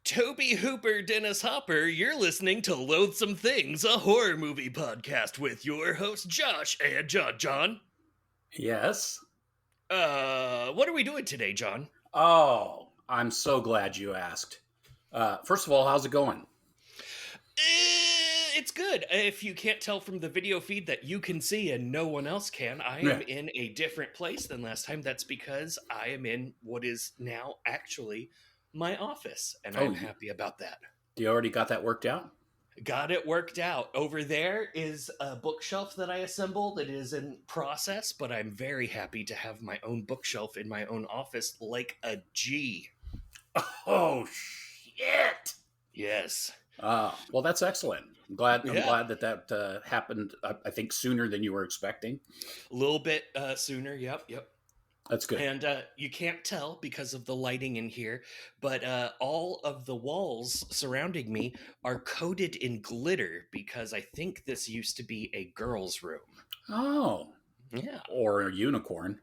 Tobe Hooper, Dennis Hopper, you're listening to Loathsome Things, a horror movie podcast with your hosts Josh and John. Yes. What are we doing today, John? Oh, I'm so glad you asked. First of all, how's it going? It's good. If you can't tell from the video feed that you can see and no one else can, I am in a different place than last time. That's because I am in what is now actually my office, and I'm happy about that. You already got that worked out? Got it worked out. Over there is a bookshelf that I assembled. It is in process, but I'm very happy to have my own bookshelf in my own office like a G. Oh, shit. Yes. Well, that's excellent. I'm glad that happened, I think, sooner than you were expecting. A little bit sooner, yep. That's good. And you can't tell because of the lighting in here, but all of the walls surrounding me are coated in glitter because I think this used to be a girl's room. Oh. Yeah. Or a unicorn.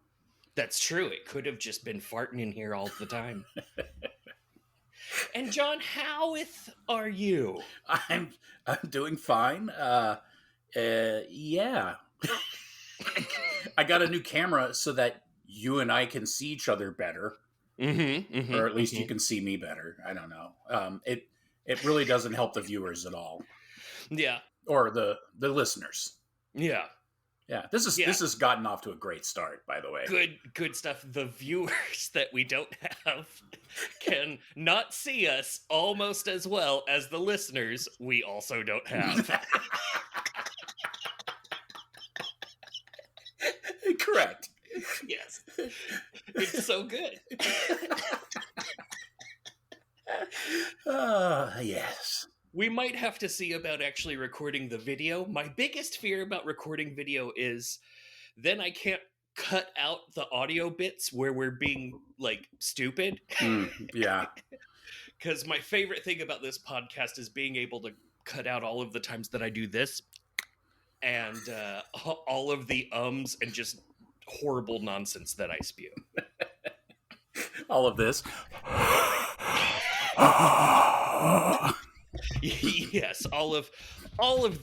That's true. It could have just been farting in here all the time. And John, how are you? I'm doing fine. Yeah. I got a new camera so that you and I can see each other better, or at least you can see me better. I don't know. It really doesn't help the viewers at all. Yeah, or the listeners. Yeah. This has gotten off to a great start, by the way. Good stuff. The viewers that we don't have can not see us almost as well as the listeners we also don't have. Correct. Yes. It's so good. Yes. We might have to see about actually recording the video. My biggest fear about recording video is then I can't cut out the audio bits where we're being, like, stupid. Yeah. Because my favorite thing about this podcast is being able to cut out all of the times that I do this and all of the ums and just horrible nonsense that I spew. All of this. Yes, all of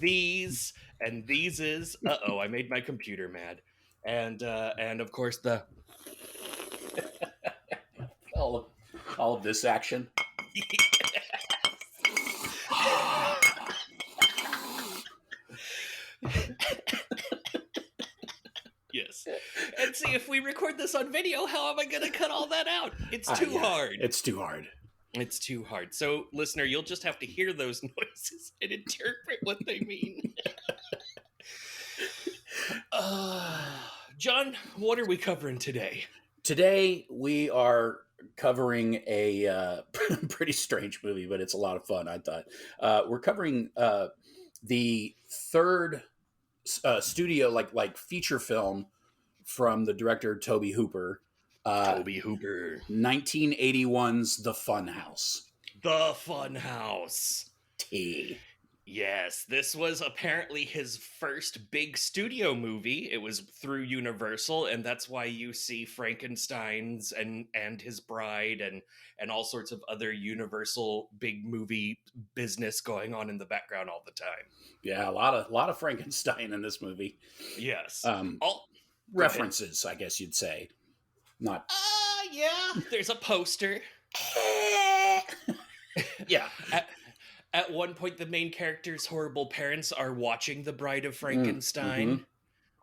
these and these is I made my computer mad. And of course the all of this action. Yes. And see, if we record this on video, how am I going to cut all that out? It's too hard. It's too hard. It's too hard. So, listener, you'll just have to hear those noises and interpret what they mean. John, what are we covering today? Today, we are covering a pretty strange movie, but it's a lot of fun, I thought. We're covering the third studio, like feature film from the director Tobe Hooper. Tobe Hooper. 1981's The Funhouse. The Funhouse. T. Yes, this was apparently his first big studio movie. It was through Universal, and that's why you see Frankenstein's and His Bride and all sorts of other Universal big movie business going on in the background all the time. Yeah, a lot of Frankenstein in this movie. Yes. All references, I guess you'd say. Not. Yeah. There's a poster. Yeah. At one point, the main character's horrible parents are watching The Bride of Frankenstein.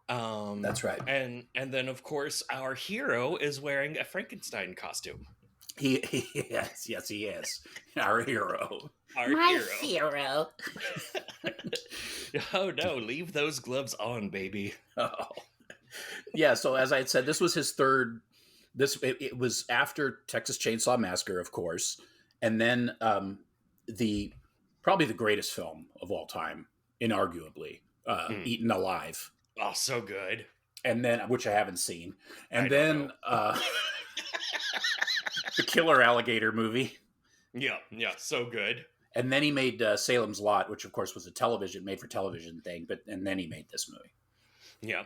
That's right. And then, of course, our hero is wearing a Frankenstein costume. Yes, he is. Our hero. My hero. Oh, no. Leave those gloves on, baby. Oh. Yeah, so as I had said, this was his third. It was after Texas Chainsaw Massacre, of course. And then probably the greatest film of all time, inarguably, Eaten Alive. Oh, so good. And then, which I haven't seen. And then the Killer Alligator movie. Yeah, so good. And then he made Salem's Lot, which of course was a made for television thing. And then he made this movie. Yeah.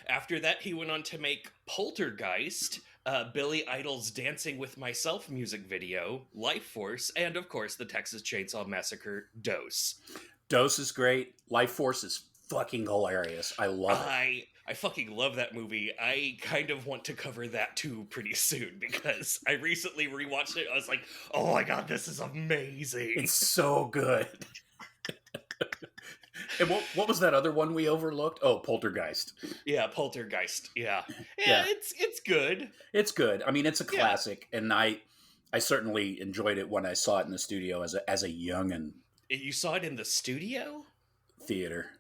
After that, he went on to make Poltergeist, Billy Idol's Dancing with Myself music video, Life Force, and of course the Texas Chainsaw Massacre Dose. Dose is great. Life Force is fucking hilarious. I love it. I fucking love that movie. I kind of want to cover that too pretty soon because I recently rewatched it. I was like, oh my god, this is amazing. It's so good. And what was that other one we overlooked? Oh, Poltergeist. Yeah, Poltergeist. Yeah. It's good. It's good. I mean, it's a classic, and I certainly enjoyed it when I saw it in the studio as a youngin'. You saw it in the studio? Theater.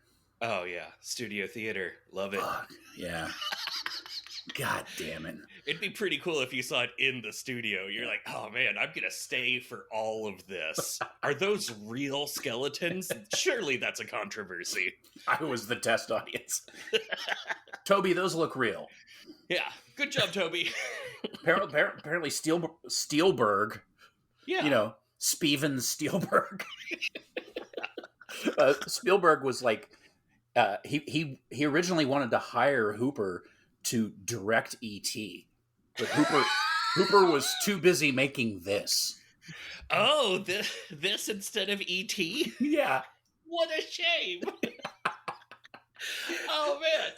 Oh yeah, studio theater. Love it. Fuck, yeah. God damn it. It'd be pretty cool if you saw it in the studio. You're like, oh man, I'm gonna stay for all of this. Are those real skeletons? Surely that's a controversy. I was the test audience. Toby, those look real. Yeah, good job, Toby. Apparently Spielberg, Yeah. Steven Spielberg. Spielberg was like, he originally wanted to hire Hooper to direct E.T., but Hooper was too busy making this. Oh, this instead of E.T.? Yeah. What a shame. Oh, man.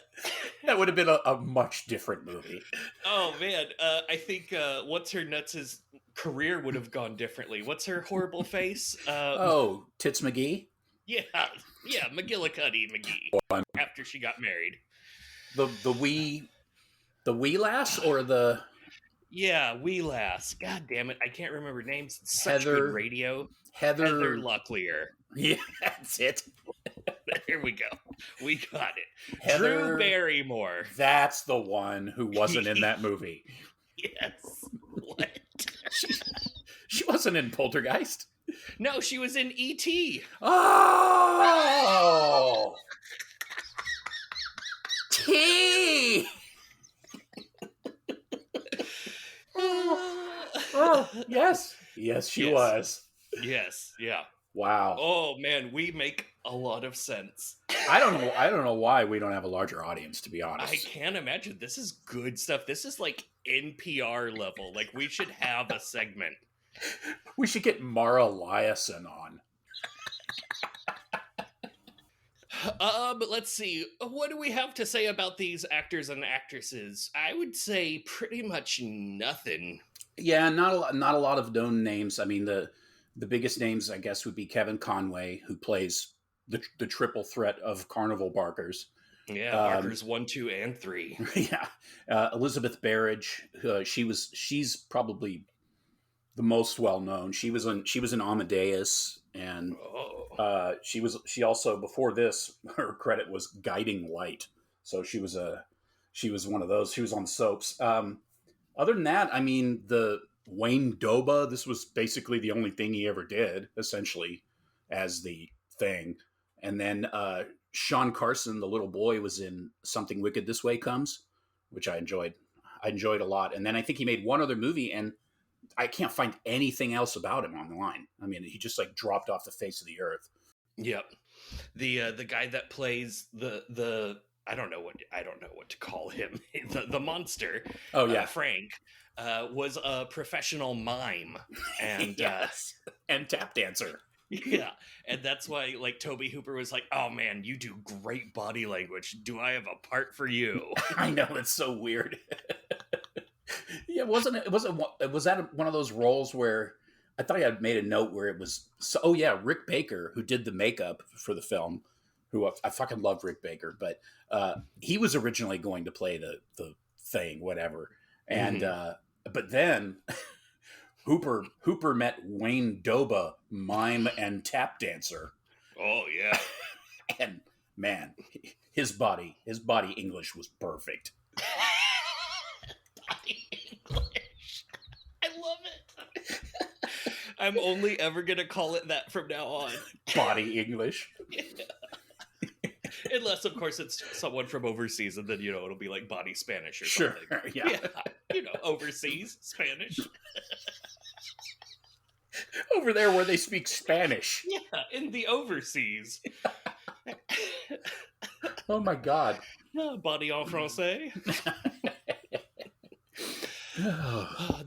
That would have been a much different movie. Oh, man. I think What's Her Nuts' career would have gone differently. What's her horrible face? Tits McGee? Yeah, McGillicuddy McGee. After she got married. The wee lass or the... Yeah, wee lass. God damn it, I can't remember names. Such Heather, good radio. Heather Locklear. Yeah, that's it. There we go. We got it. Heather, Drew Barrymore. That's the one who wasn't in that movie. Yes. What? She wasn't in Poltergeist. No, she was in E.T. Oh! T! Oh, yes. Yes, she was. Yes, yeah. Wow. Oh man, we make a lot of sense. I don't know why we don't have a larger audience, to be honest. I can't imagine. This is good stuff. This is like NPR level. Like we should have a segment. We should get Mara Liasson on. But let's see. What do we have to say about these actors and actresses? I would say pretty much nothing. Yeah, not a lot of known names. I mean, the biggest names, I guess, would be Kevin Conway, who plays the triple threat of Carnival Barkers. Yeah, Barkers 1, 2, and 3. Yeah, Elizabeth Berridge. She's probably the most well known. She was in Amadeus, and she also, before this, her credit was Guiding Light. So she was one of those. She was on soaps. Other than that, I mean, the Wayne Doba, this was basically the only thing he ever did, essentially, as the Thing. And then Sean Carson, the little boy, was in Something Wicked This Way Comes, which I enjoyed. I enjoyed a lot. And then I think he made one other movie, and I can't find anything else about him online. I mean, he just like dropped off the face of the earth. Yep. The guy that plays the I don't know what to call him. the monster. Oh yeah, Frank was a professional mime and yes. And tap dancer. Yeah, and that's why like Tobe Hooper was like, "Oh man, you do great body language. Do I have a part for you?" I know, it's so weird. Yeah, was that one of those roles where I thought I had made a note where it was Rick Baker, who did the makeup for the film, who I fucking love Rick Baker, but he was originally going to play the Thing, whatever. And but then Hooper met Wayne Doba, mime and tap dancer. Oh yeah. And man, his body English was perfect. Body English. I love it. I'm only ever gonna call it that from now on. Body English. Yeah. Unless, of course, it's someone from overseas, and then, it'll be like body Spanish or something. Sure, yeah. Overseas Spanish. Over there where they speak Spanish. Yeah, in the overseas. Oh, my God. Body en français.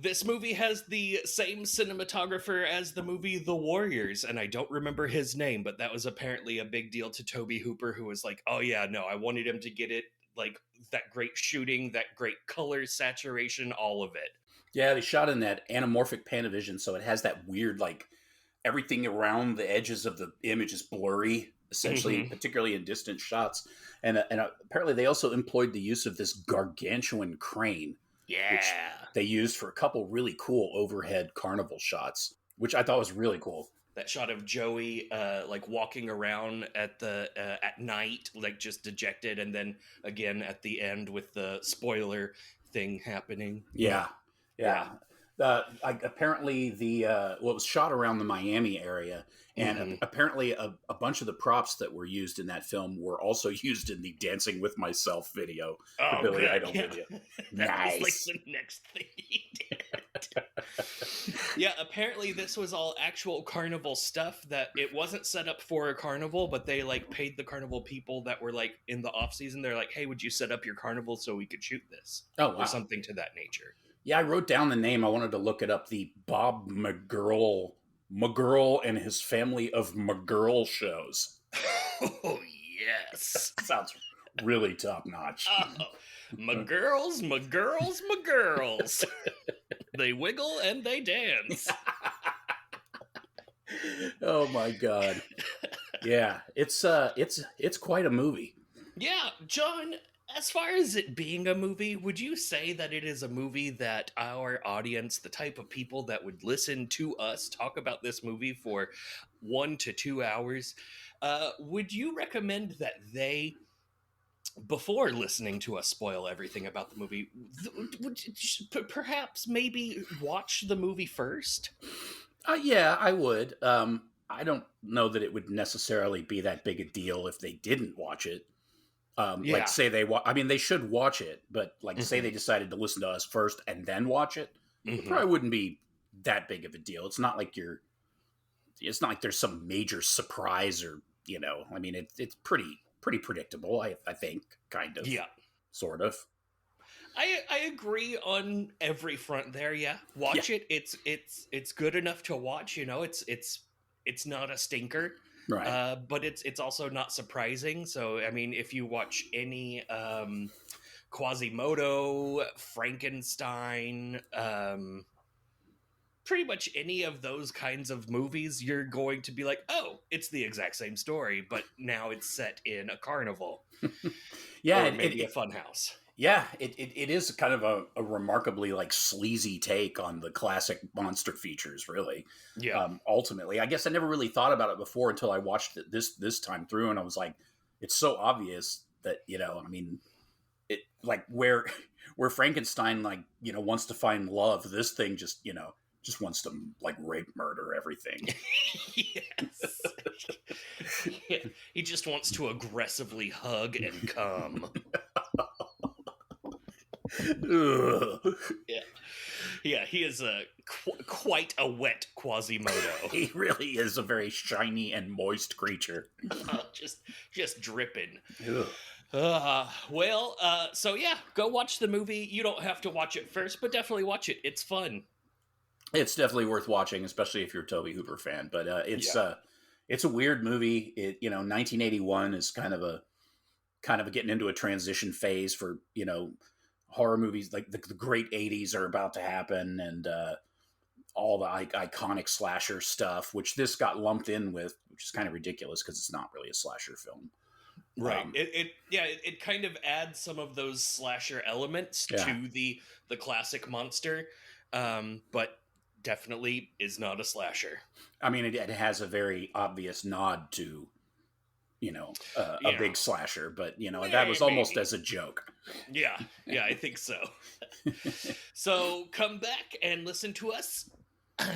This movie has the same cinematographer as the movie The Warriors, and I don't remember his name, but that was apparently a big deal to Tobe Hooper, who was like, oh yeah, no, I wanted him to get it, like, that great shooting, that great color saturation, all of it. Yeah, they shot in that anamorphic Panavision, so it has that weird, like, everything around the edges of the image is blurry, essentially, Mm-hmm. particularly in distant shots. And apparently, they also employed the use of this gargantuan crane, which Yeah. they used for a couple really cool overhead carnival shots, which I thought was really cool. That shot of Joey, like walking around at the at night, like just dejected, and then again at the end with the spoiler thing happening. Yeah, Yeah. yeah. Apparently, the well, it was shot around the Miami area, and Mm-hmm. apparently, a bunch of the props that were used in that film were also used in the "Dancing with Myself" video, the Oh, Billy good. Idol Yeah. video. That was like Nice. the next thing he did. Yeah, apparently this was all actual carnival stuff that it wasn't set up for a carnival, but they like paid the carnival people that were like in the off season. They're like, hey, would you set up your carnival so we could shoot this? Oh Or wow. something to that nature. Yeah, I wrote down the name. I wanted to look it up. The Bob McGurl and his family of McGurl shows. Oh, yes. Sounds really top notch. Oh, my girls, my girls, my girls. They wiggle and they dance. Oh my god. Yeah, it's quite a movie. Yeah, John, as far as it being a movie, would you say that it is a movie that our audience, the type of people that would listen to us talk about this movie for 1 to 2 hours, would you recommend that they, before listening to us spoil everything about the movie, perhaps maybe watch the movie first? Yeah, I would. I don't know that it would necessarily be that big a deal if they didn't watch it. Like, Yeah. say I mean, they should watch it, but like, say Hmm. they decided to listen to us first and then watch it, it Hmm. probably wouldn't be that big of a deal. It's not like there's some major surprise or, I mean, it's pretty predictable. I think, kind of, Yeah. sort of. I agree on every front there. Yeah, Yeah, watch it. It's good enough to watch. You know, it's not a stinker, right. but it's also not surprising. So I mean, if you watch any Quasimodo, Frankenstein, pretty much any of those kinds of movies, you're going to be like, oh, it's the exact same story, but now it's set in a carnival Yeah, or maybe a funhouse. yeah, it is kind of a remarkably like sleazy take on the classic monster features. Really, Yeah. ultimately, I guess I never really thought about it before until I watched it this time through, and I was like, it's so obvious that I mean, it like where Frankenstein like wants to find love, this thing just wants to like rape, murder everything. Yes. Yeah, he just wants to aggressively hug and come. Ugh. Yeah. Yeah, he is quite a wet Quasimodo. He really is a very shiny and moist creature. just dripping. Ugh. So yeah, go watch the movie. You don't have to watch it first, but definitely watch it. It's fun. It's definitely worth watching, especially if you're a Tobe Hooper fan. But Yeah. it's a weird movie. 1981 is kind of getting into a transition phase for horror movies. Like the great '80s are about to happen, and all the iconic slasher stuff, which this got lumped in with, which is kind of ridiculous because it's not really a slasher film. Right. Um, It kind of adds some of those slasher elements yeah, to the classic monster, but definitely is not a slasher. I mean, it has a very obvious nod to a Yeah. big slasher, but that was almost Maybe. as a joke. Yeah. Yeah, I think so. So come back and listen to us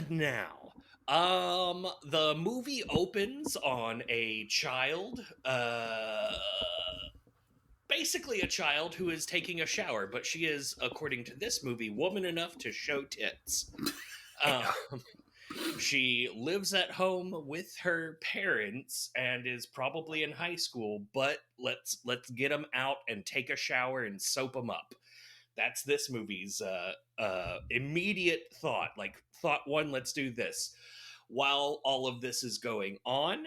now. The movie opens on a child, basically a child who is taking a shower, but she is, according to this movie, woman enough to show tits. Um, she lives at home with her parents and is probably in high school, but let's get them out and take a shower and soap them up. That's this movie's immediate thought. Like, thought one, let's do this. While all of this is going on,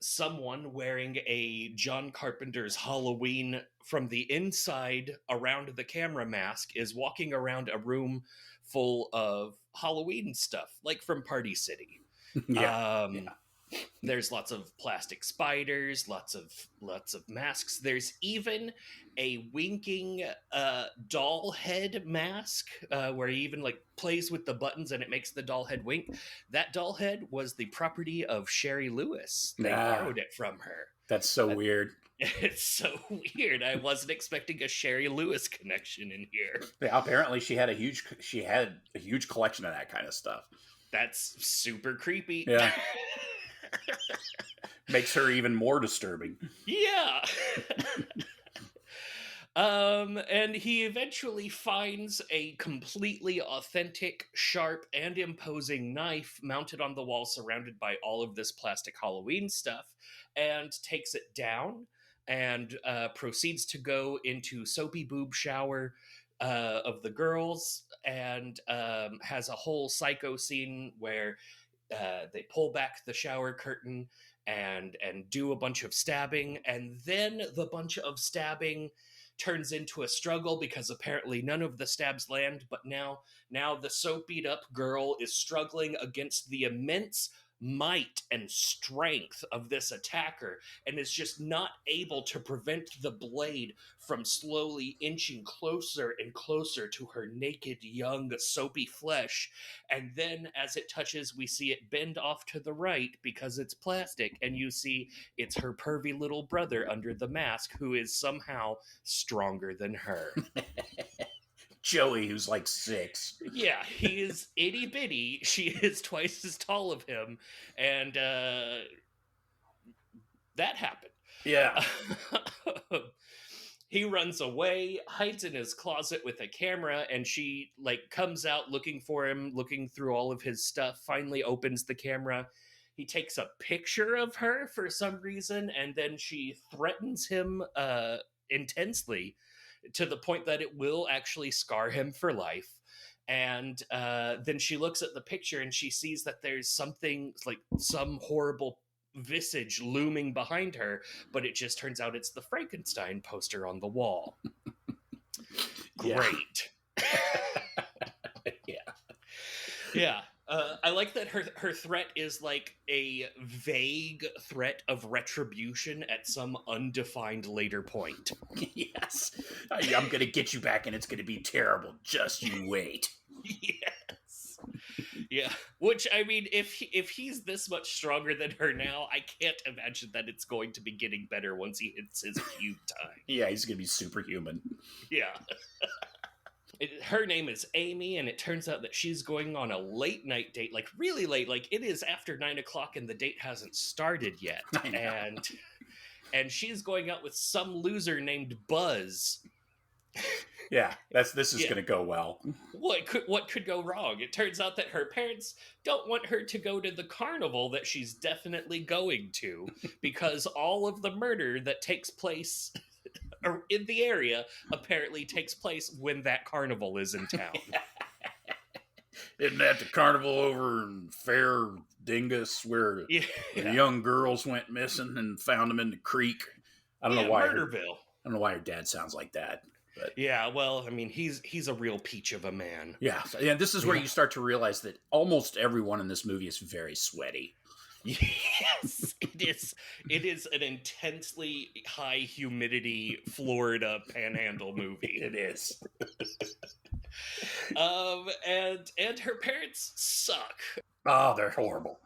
someone wearing a John Carpenter's Halloween from the inside around the camera mask is walking around a room full of Halloween stuff, like from Party City. Yeah. Um, there's lots of plastic spiders, lots of masks. There's even a winking doll head mask where he even like plays with the buttons and it makes the doll head wink. That doll head was the property of Sherry Lewis. They borrowed it from her. That's so weird. It's so weird. I wasn't expecting a Sherry Lewis connection in here. Yeah, apparently she had a huge collection of that kind of stuff. That's super creepy. Yeah. Makes her even more disturbing. Yeah. And he eventually finds a completely authentic, sharp, and imposing knife mounted on the wall surrounded by all of this plastic Halloween stuff, and takes it down and proceeds to go into soapy boob shower of the girls, and has a whole psycho scene where they pull back the shower curtain and do a bunch of stabbing, and then the bunch of stabbing turns into a struggle because apparently none of the stabs land, but now the soapied up girl is struggling against the immense might and strength of this attacker and is just not able to prevent the blade from slowly inching closer and closer to her naked, young, soapy flesh. And then as it touches, we see it bend off to the right because it's plastic, and you see it's her pervy little brother under the mask who is somehow stronger than her. Joey, who's like 6. Yeah, he is itty bitty. She is twice as tall of him, and that happened. Yeah. He runs away, hides in his closet with a camera, and she like comes out looking for him, looking through all of his stuff, finally opens the camera. He takes a picture of her for some reason, and then she threatens him intensely to the point that it will actually scar him for life. And then she looks at the picture and she sees that there's something like some horrible visage looming behind her, but it just turns out it's the Frankenstein poster on the wall. Great. Yeah. Yeah. I like that her threat is like a vague threat of retribution at some undefined later point. Yes. I'm going to get you back and it's going to be terrible. Just you wait. Yes. Yeah. Which, I mean, if he's this much stronger than her now, I can't imagine that it's going to be getting better once he hits his cube time. Yeah, he's going to be superhuman. Yeah. Her name is Amy, and it turns out that she's going on a late night date, like really late, like it is after 9 o'clock and the date hasn't started yet. And she's going out with some loser named Buzz. Yeah, this is going to go well. What could go wrong? It turns out that her parents don't want her to go to the carnival that she's definitely going to, because all of the murder that takes place in the area apparently takes place when that carnival is in town. Isn't that the carnival over in Fair Dingus where the young girls went missing and found them in the creek? I don't know why. Murderville. I don't know why her dad sounds like that. But yeah, well, I mean, he's a real peach of a man. Yeah, and this is where you start to realize that almost everyone in this movie is very sweaty. Yes, it is an intensely high humidity Florida panhandle movie. It is. And her parents suck. Oh, they're horrible.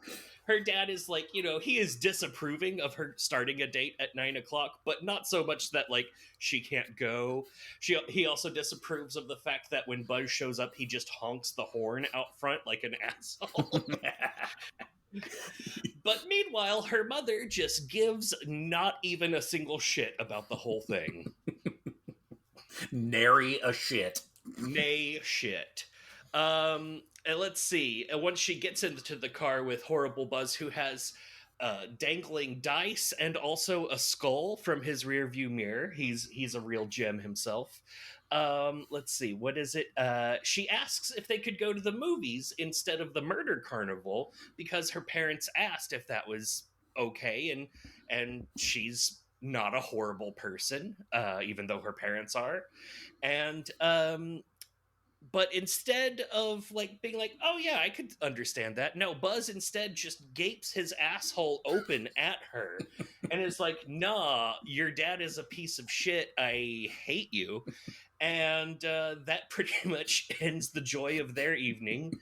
Her dad is like, he is disapproving of her starting a date at 9 o'clock, but not so much that like she can't go. He also disapproves of the fact that when Buzz shows up, he just honks the horn out front like an asshole. But meanwhile, her mother just gives not even a single shit about the whole thing. Nary a shit. Nay shit. And let's see. Once she gets into the car with horrible Buzz, who has dangling dice and also a skull from his rearview mirror. He's a real gem himself. Let's see, what is it? She asks if they could go to the movies instead of the murder carnival because her parents asked if that was okay, and she's not a horrible person, even though her parents are. And but instead of like being like, oh yeah, I could understand that, no, Buzz instead just gapes his asshole open at her and is like, nah, your dad is a piece of shit, I hate you. And that pretty much ends the joy of their evening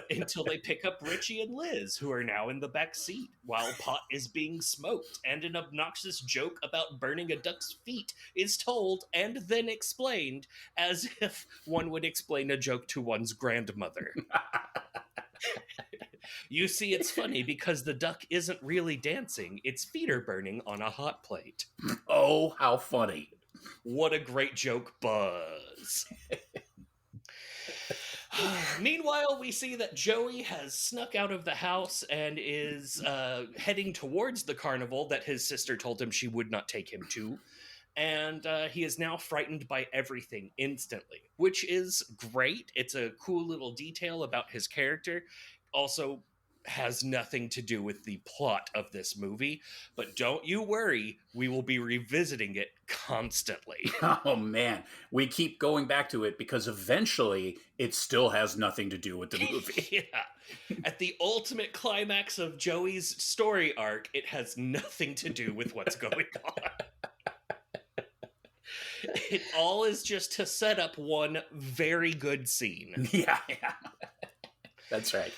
until they pick up Richie and Liz, who are now in the back seat while pot is being smoked, and an obnoxious joke about burning a duck's feet is told and then explained as if one would explain a joke to one's grandmother. You see, it's funny because the duck isn't really dancing, its feet are burning on a hot plate. Oh, how funny. What a great joke, Buzz. Meanwhile, we see that Joey has snuck out of the house and is heading towards the carnival that his sister told him she would not take him to. And he is now frightened by everything instantly, which is great. It's a cool little detail about his character. Also has nothing to do with the plot of this movie, but don't you worry, we will be revisiting it constantly. Oh man, we keep going back to it because eventually it still has nothing to do with the movie. Yeah. At the ultimate climax of Joey's story arc, it has nothing to do with what's going on. It all is just to set up one very good scene. Yeah. That's right.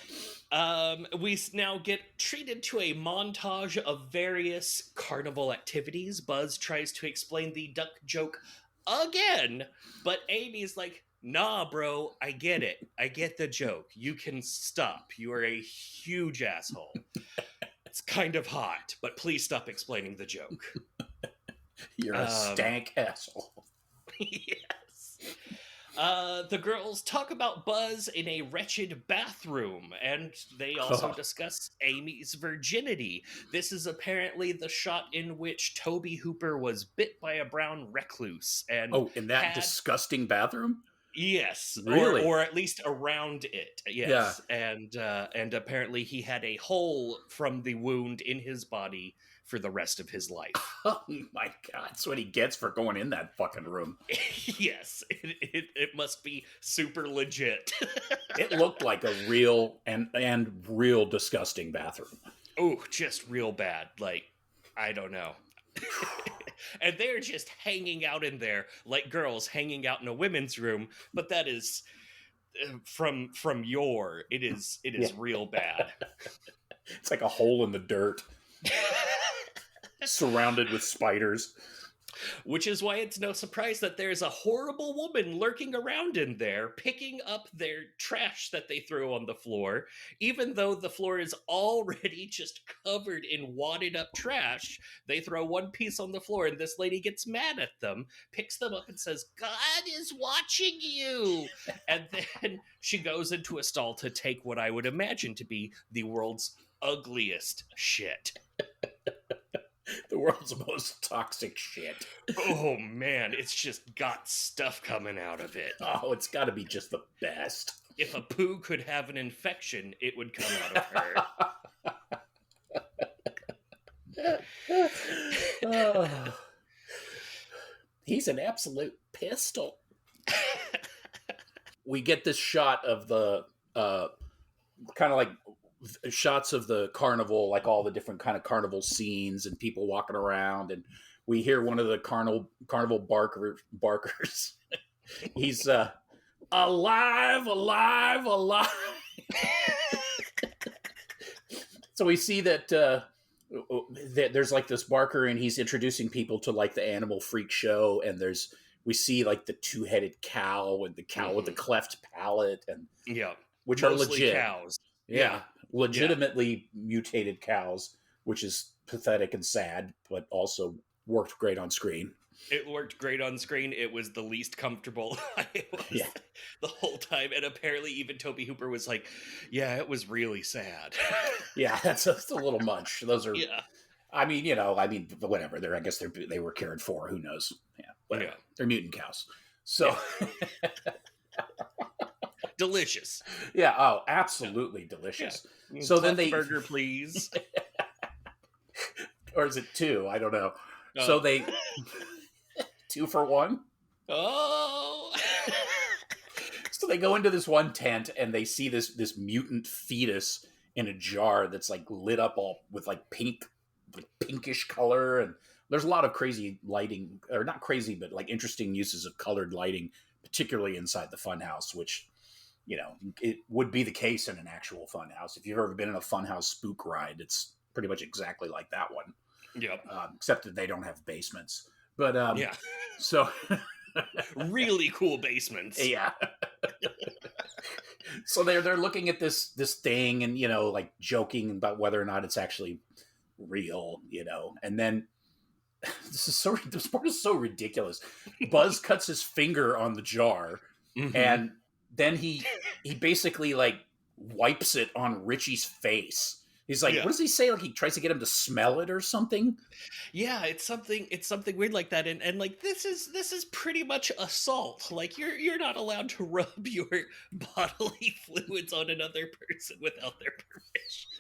We now get treated to a montage of various carnival activities. Buzz tries to explain the duck joke again, but Amy's like, nah, bro, I get it. I get the joke. You can stop. You are a huge asshole. It's kind of hot, but please stop explaining the joke. You're a stank asshole. Yes. The girls talk about Buzz in a wretched bathroom, and they also discuss Amy's virginity. This is apparently the shot in which Tobe Hooper was bit by a brown recluse. And in that disgusting bathroom? Yes, really, or at least around it. Yes, yeah. And apparently he had a hole from the wound in his body for the rest of his life. Oh my god, that's what he gets for going in that fucking room. Yes, it must be super legit. It looked like a real and real disgusting bathroom. Oh, just real bad. Like, I don't know. And they're just hanging out in there like girls hanging out in a women's room, but that is from yore. It is real bad. It's like a hole in the dirt. Surrounded with spiders. Which is why it's no surprise that there's a horrible woman lurking around in there, picking up their trash that they throw on the floor, even though the floor is already just covered in wadded up trash. They throw one piece on the floor, and this lady gets mad at them, picks them up, and says, "God is watching you!" And then she goes into a stall to take what I would imagine to be the world's ugliest shit. The world's most toxic shit. Oh man, it's just got stuff coming out of it. Oh, it's got to be just the best. If a poo could have an infection, it would come out of her. Oh. He's an absolute pistol. We get this shot of the kind of like shots of the carnival, like all the different kind of carnival scenes and people walking around, and we hear one of the carnival barkers. He's alive. So we see that there's like this barker, and he's introducing people to like the animal freak show, and we see like the two-headed cow and the cow with the cleft palate, and which are legit cows. Yeah. Legitimately mutated cows, which is pathetic and sad, but also worked great on screen. It worked great on screen. It was the least comfortable I was Yeah. the whole time. And apparently even Tobe Hooper was like, yeah, it was really sad. Yeah, that's a little much. Those are, Yeah. whatever. I guess they were cared for. Who knows? Yeah, whatever. Yeah. They're mutant cows. So, Delicious. yeah. Oh, absolutely delicious. Yeah. So then burger, please. or is it two? I don't know. Oh. So they 2 for 1. Oh. So they go into this one tent and they see this mutant fetus in a jar that's like lit up all with like pinkish color, and there's a lot of crazy lighting, or not crazy, but like interesting uses of colored lighting, particularly inside the funhouse, which, it would be the case in an actual funhouse. If you've ever been in a funhouse spook ride, it's pretty much exactly like that one. Yep. Except that they don't have basements. But yeah. So really cool basements. Yeah. So they're looking at this thing and like joking about whether or not it's actually real, and then this part is so ridiculous. Buzz cuts his finger on the jar, and then he basically like wipes it on Richie's face. He's like, what does he say? Like he tries to get him to smell it or something. Yeah, it's something weird like that, and like this is pretty much assault. Like you're not allowed to rub your bodily fluids on another person without their permission.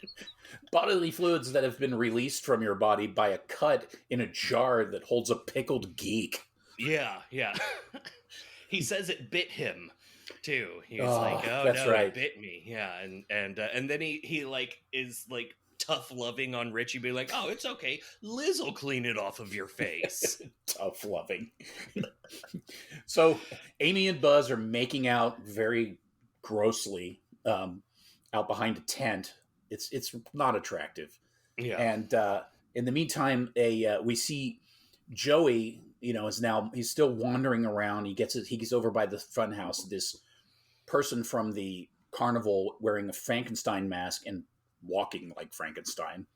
Bodily fluids that have been released from your body by a cut in a jar that holds a pickled geek. Yeah. He says it bit him too. He was like, "Oh that's no, right. it bit me." Yeah, and then he like is like tough loving on Richie, be like, "Oh, it's okay. Liz will clean it off of your face." Tough loving. So Amy and Buzz are making out very grossly out behind a tent. It's not attractive. Yeah. And in the meantime, we see Joey. He's still wandering around. He gets over by the funhouse. This person from the carnival wearing a Frankenstein mask and walking like Frankenstein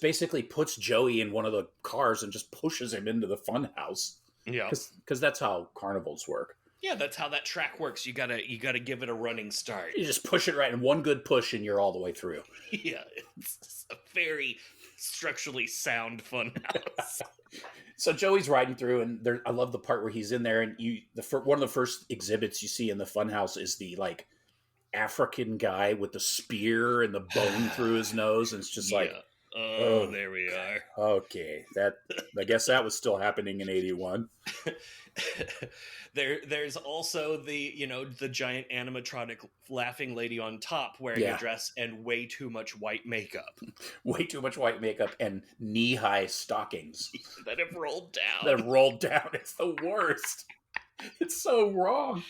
basically puts Joey in one of the cars and just pushes him into the funhouse. Yeah, because that's how carnivals work. Yeah, that's how that track works. You gotta give it a running start. You just push it right, and one good push, and you're all the way through. Yeah, it's a very structurally sound funhouse. So Joey's riding through, and I love the part where he's in there, and one of the first exhibits you see in the funhouse is the like African guy with the spear and the bone through his nose, and it's just like, oh, there we are. Okay, I guess that was still happening in 81. There's also the giant animatronic laughing lady on top wearing a dress and way too much white makeup. Way too much white makeup and knee-high stockings. that have rolled down. It's the worst. It's so wrong.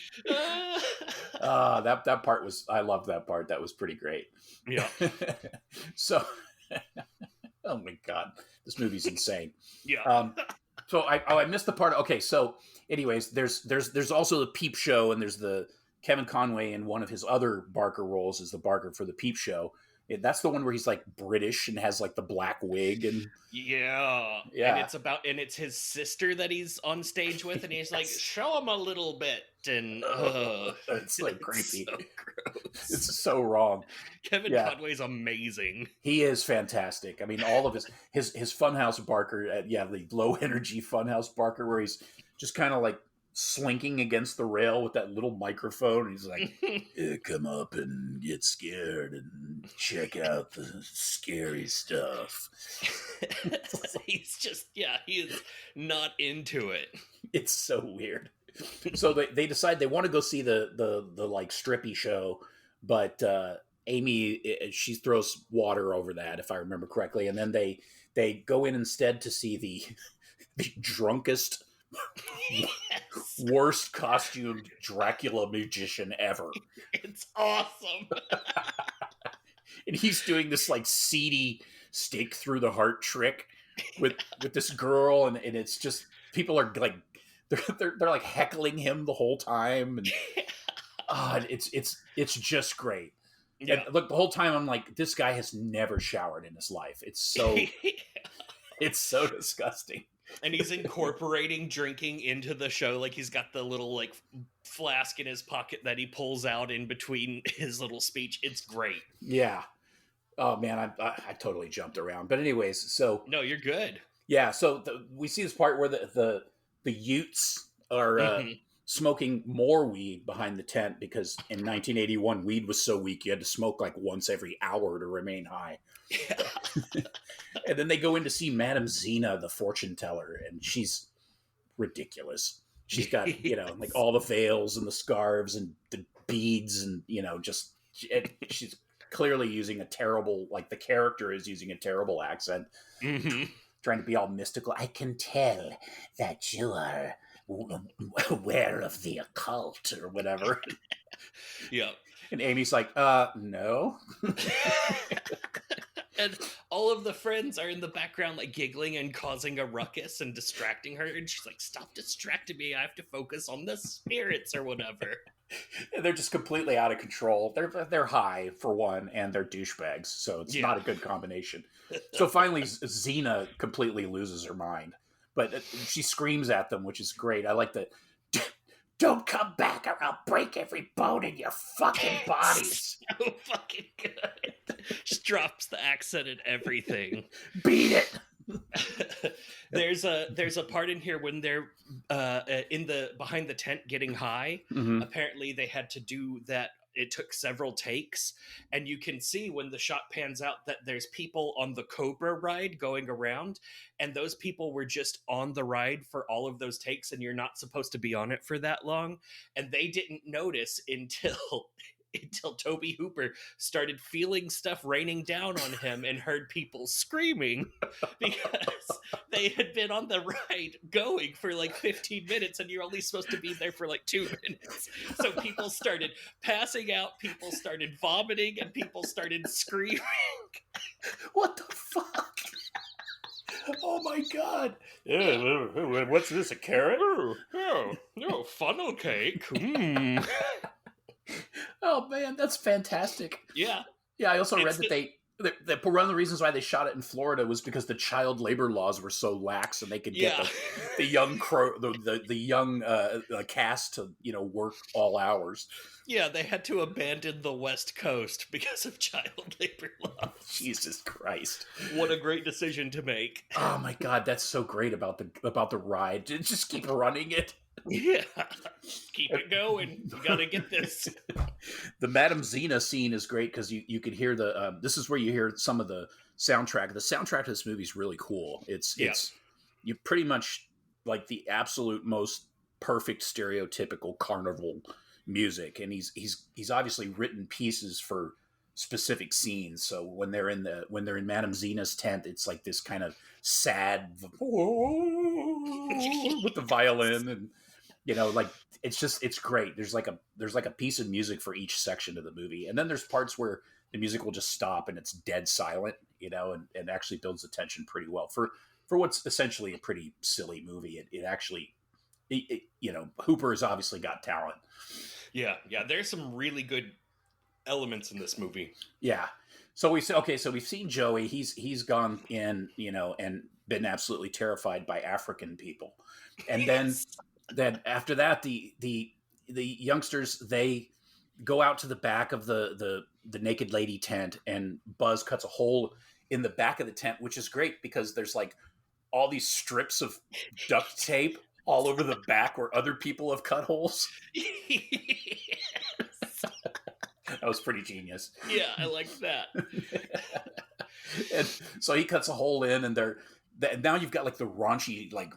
That part I loved that part. That was pretty great. Yeah. So, oh my God, this movie's insane. Yeah. So I missed the part. Okay, so anyways, there's also the Peep Show, and there's the Kevin Conway in one of his other Barker roles is the Barker for the Peep Show. That's the one where he's like British and has like the black wig and yeah. And it's his sister that he's on stage with, and he's like, show him a little bit, and it's like creepy. So gross. It's so wrong. Kevin Conway's amazing. He is fantastic. I mean, all of his Funhouse Barker, the low energy Funhouse Barker, where he's just kind of like slinking against the rail with that little microphone. He's like, come up and get scared and check out the scary stuff. He's just, he is not into it. It's so weird. So they decide they want to go see the like strippy show, but Amy, she throws water over that, if I remember correctly. And then they go in instead to see the drunkest, worst costumed Dracula magician ever. It's awesome. And he's doing this like seedy stake through the heart trick with this girl, and it's just people are like they're like heckling him the whole time, and it's just great. Yeah. And look, the whole time I'm like, this guy has never showered in his life. It's so it's so disgusting. And he's incorporating drinking into the show. Like, he's got the little, like, flask in his pocket that he pulls out in between his little speech. It's great. Yeah. Oh man, I totally jumped around. But anyways, so No, you're good. yeah, so we see this part where the Utes are Mm-hmm. smoking more weed behind the tent because in 1981 weed was so weak you had to smoke like once every hour to remain high. Yeah. And then they go in to see Madame Xena, the fortune teller, and she's ridiculous. She's got, you know, like all the veils and the scarves and the beads and, you know, just she's clearly using a terrible, like the character is using a terrible accent, Mm-hmm. trying to be all mystical. I can tell that you are aware of the occult or whatever. Yeah. And Amy's like, no. And all of the friends are in the background, like, giggling and causing a ruckus and distracting her. And she's like, stop distracting me. I have to focus on the spirits or whatever. They're just completely out of control. They're high for one, and they're douchebags, so it's Yeah. not a good combination. So finally, Xena completely loses her mind, but she screams at them, which is great. I like that. Don't come back, or I'll break every bone in your fucking bodies. So fucking good. Just drops the accent and everything. Beat it. There's a part in here when they're in the behind the tent getting high. Mm-hmm. Apparently they had to do that. It took several takes, and you can see when the shot pans out that there's people on the Cobra ride going around, and those people were just on the ride for all of those takes, and you're not supposed to be on it for that long, and they didn't notice until Tobe Hooper started feeling stuff raining down on him and heard people screaming because they had been on the ride going for like 15 minutes and you're only supposed to be there for like 2 minutes. So people started passing out, people started vomiting, and people started screaming. What the fuck? Oh my god. What's this, a carrot? No, funnel cake. Mm. Oh man, that's fantastic. Yeah. Yeah, I also read that one of the reasons why they shot it in Florida was because the child labor laws were so lax, and they could get the young cast to, you know, work all hours. Yeah, they had to abandon the West Coast because of child labor laws. Jesus Christ! What a great decision to make. Oh my god, that's so great about the ride. Just keep running it. Yeah, keep it going. You gotta get this. The Madame Xena scene is great because you could hear this is where you hear some of the soundtrack. The soundtrack to this movie is really cool. It's you pretty much like the absolute most perfect stereotypical carnival music, and he's obviously written pieces for specific scenes. So when they're in Madame Xena's tent, it's like this kind of sad with the violin, and you know, like it's great. There's like a piece of music for each section of the movie, and then there's parts where the music will just stop and it's dead silent, you know, and actually builds the tension pretty well for what's essentially a pretty silly movie. It actually, you know, Hooper has obviously got talent. Yeah, there's some really good elements in this movie. Yeah. So we've seen Joey. He's gone in, you know, and been absolutely terrified by African people, and then after that, the youngsters, they go out to the back of the naked lady tent, and Buzz cuts a hole in the back of the tent, which is great because there's like all these strips of duct tape all over the back where other people have cut holes. That was pretty genius. Yeah, I like that. And so he cuts a hole in, and now you've got like the raunchy, like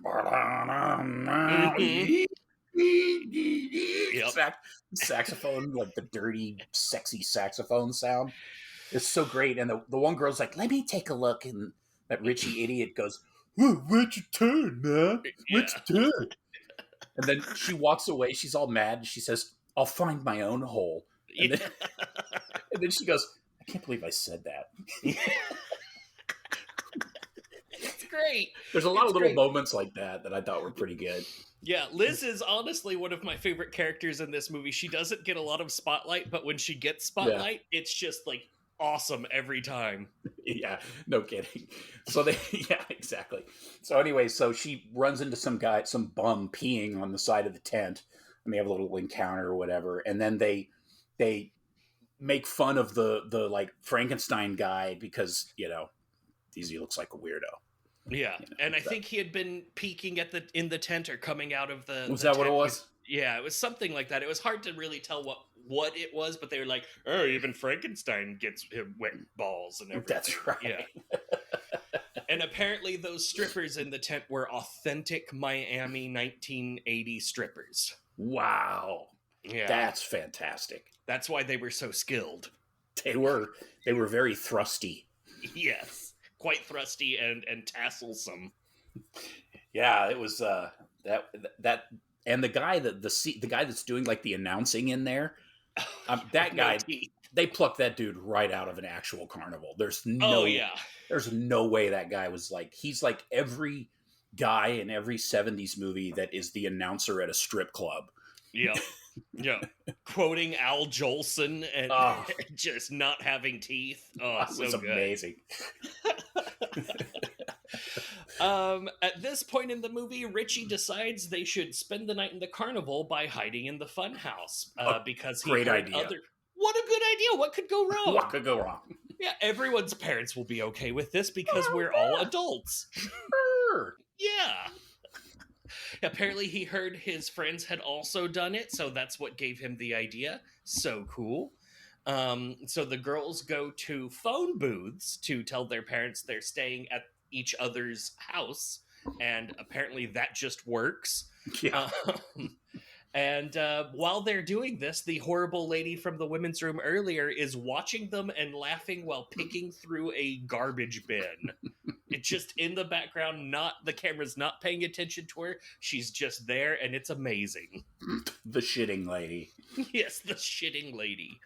saxophone, like the dirty, sexy saxophone sound. It's so great. And the one girl's like, "Let me take a look," and that Richie idiot goes, "Oh, what's your turn, man? What's your turn?" And then she walks away. She's all mad. And she says, "I'll find my own hole." And, and then she goes, "I can't believe I said that." It's great. There's a lot of little moments like that I thought were pretty good. Yeah, Liz is honestly one of my favorite characters in this movie. She doesn't get a lot of spotlight, but when she gets spotlight, it's just like awesome every time. Yeah, no kidding. So they, yeah, exactly. So anyway, so she runs into some guy, some bum peeing on the side of the tent, and they have a little encounter or whatever. And then they make fun of the like Frankenstein guy because he looks like a weirdo. Yeah, and I think he had been peeking in the tent or coming out of Was the that what it tent with. was? Yeah, it was something like that. It was hard to really tell what it was, but they were like, "Oh, even Frankenstein gets wet balls and everything." That's right. Yeah, and apparently those strippers in the tent were authentic Miami 1980 strippers. Wow, Yeah, that's fantastic. that's why they were so skilled. They were very thrusty. Yes, quite thrusty and tasselsome. Yeah, it was that and the guy the guy that's doing like the announcing in there, that guy, they plucked that dude right out of an actual carnival. There's no way that guy was like, he's like every guy in every 70s movie that is the announcer at a strip club. Yeah. Yeah. Quoting Al Jolson and just not having teeth. Oh, that was so good. Amazing. At this point in the movie, Richie decides they should spend the night in the carnival by hiding in the funhouse because he great heard idea. What a good idea! What could go wrong? What could go wrong? Yeah, everyone's parents will be okay with this because we're all adults. Sure. Yeah. Apparently, he heard his friends had also done it, so that's what gave him the idea. So cool. So the girls go to phone booths to tell their parents they're staying at each other's house, and apparently that just works. Yeah. And while they're doing this, the horrible lady from the women's room earlier is watching them and laughing while picking through a garbage bin. It's just in the background, the camera's not paying attention to her. She's just there, and it's amazing. The shitting lady. Yes, the shitting lady.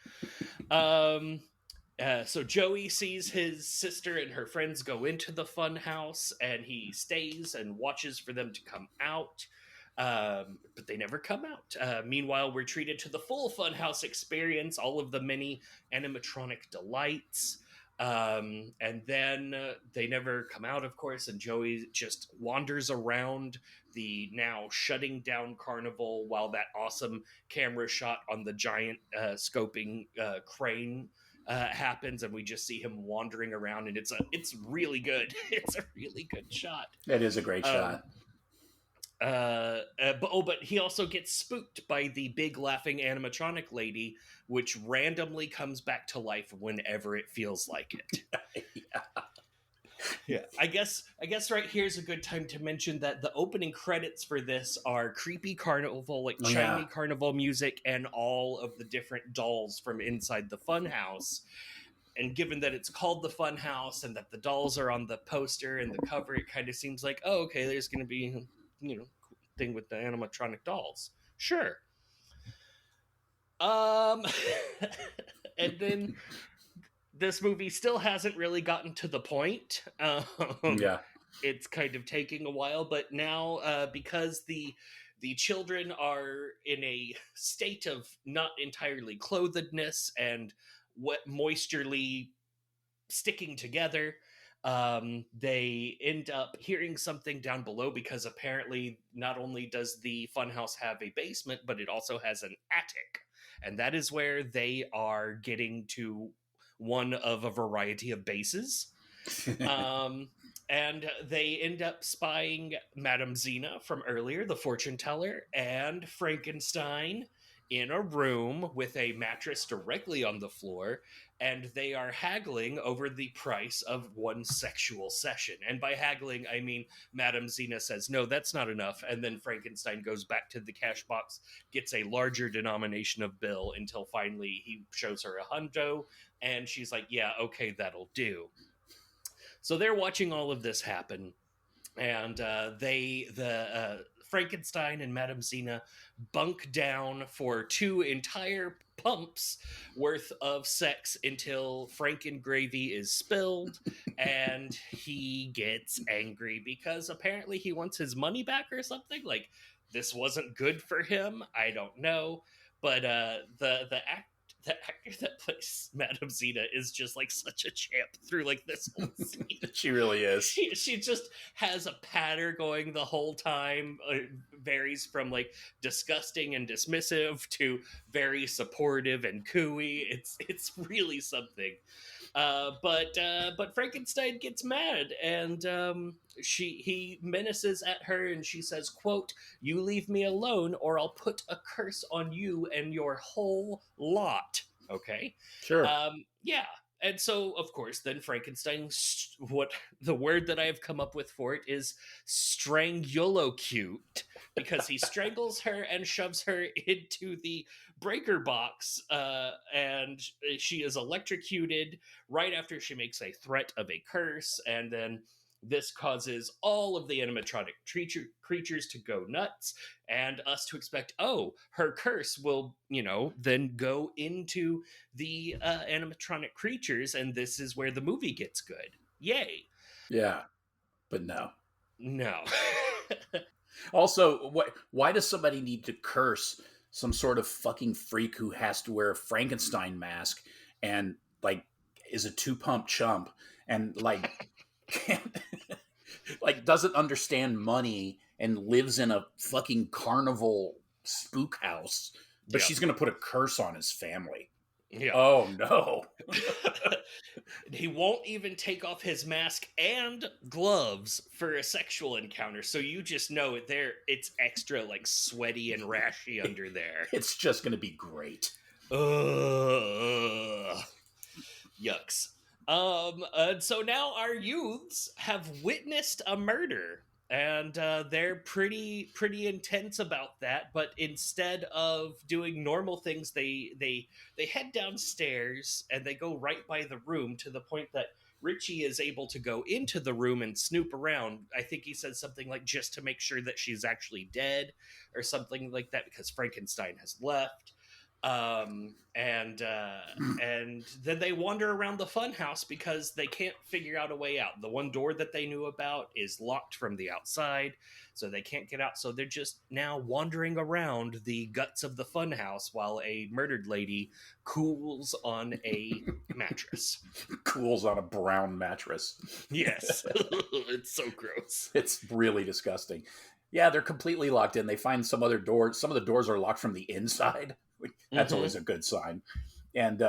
So Joey sees his sister and her friends go into the fun house, and he stays and watches for them to come out. But they never come out. Meanwhile, we're treated to the full Funhouse experience, all of the many animatronic delights. And then they never come out, of course, and Joey just wanders around the now shutting down carnival while that awesome camera shot on the giant scoping crane happens, and we just see him wandering around, and it's really good. It's a really good shot. It is a great shot. But he also gets spooked by the big laughing animatronic lady, which randomly comes back to life whenever it feels like it. Yeah. I guess right here's a good time to mention that the opening credits for this are creepy carnival, like shiny carnival music, and all of the different dolls from inside the funhouse. And given that it's called the Funhouse and that the dolls are on the poster and the cover, it kind of seems like, oh, okay, there's going to be, thing with the animatronic dolls. Sure. And then this movie still hasn't really gotten to the point. It's kind of taking a while, but now because the children are in a state of not entirely clothedness and moisturely sticking together, they end up hearing something down below, because apparently not only does the funhouse have a basement, but it also has an attic, and that is where they are getting to one of a variety of bases. And they end up spying Madame Zena from earlier, the fortune teller, and Frankenstein in a room with a mattress directly on the floor, and they are haggling over the price of one sexual session. And by haggling, I mean Madame Zena says, no, that's not enough, and then Frankenstein goes back to the cash box, gets a larger denomination of bill, until finally he shows her a hundo, and she's like, yeah, okay, that'll do. So they're watching all of this happen, and Frankenstein and Madame Zena bunk down for 2 entire pumps worth of sex until Frankengravy is spilled, and he gets angry because apparently he wants his money back or something. Like, this wasn't good for him. I don't know. But the the actor that plays Madame Zeta is just like such a champ through like this whole scene. She really is. She just has a patter going the whole time. Varies from like disgusting and dismissive to very supportive and cooey. It's really something. But Frankenstein gets mad, and he menaces at her, and she says, "quote You leave me alone, or I'll put a curse on you and your whole lot." Okay, Sure. yeah. And so, of course, then Frankenstein, what the word that I have come up with for it is strangulocute, because he strangles her and shoves her into the breaker box, and she is electrocuted right after she makes a threat of a curse, and then this causes all of the animatronic creatures to go nuts, and us to expect, oh, her curse will, then go into the animatronic creatures, and this is where the movie gets good. Yay. Yeah, but no. No. Also, why does somebody need to curse some sort of fucking freak who has to wear a Frankenstein mask and like is a 2-pump chump and like like doesn't understand money and lives in a fucking carnival spook house, but she's gonna put a curse on his family? Yeah. Oh no. He won't even take off his mask and gloves for a sexual encounter, so you just know it's extra like sweaty and rashy under there. It's just gonna be great. Yucks. And so now our youths have witnessed a murder, and they're pretty intense about that. But instead of doing normal things, they head downstairs and they go right by the room, to the point that Richie is able to go into the room and snoop around. I think he says something like, just to make sure that she's actually dead or something like that, because Frankenstein has left. And then they wander around the funhouse because they can't figure out a way out. The one door that they knew about is locked from the outside, so they can't get out. So they're just now wandering around the guts of the funhouse while a murdered lady cools on a mattress. Cools on a brown mattress. Yes. It's so gross. It's really disgusting. Yeah, they're completely locked in. They find some other doors. Some of the doors are locked from the inside. That's always a good sign. And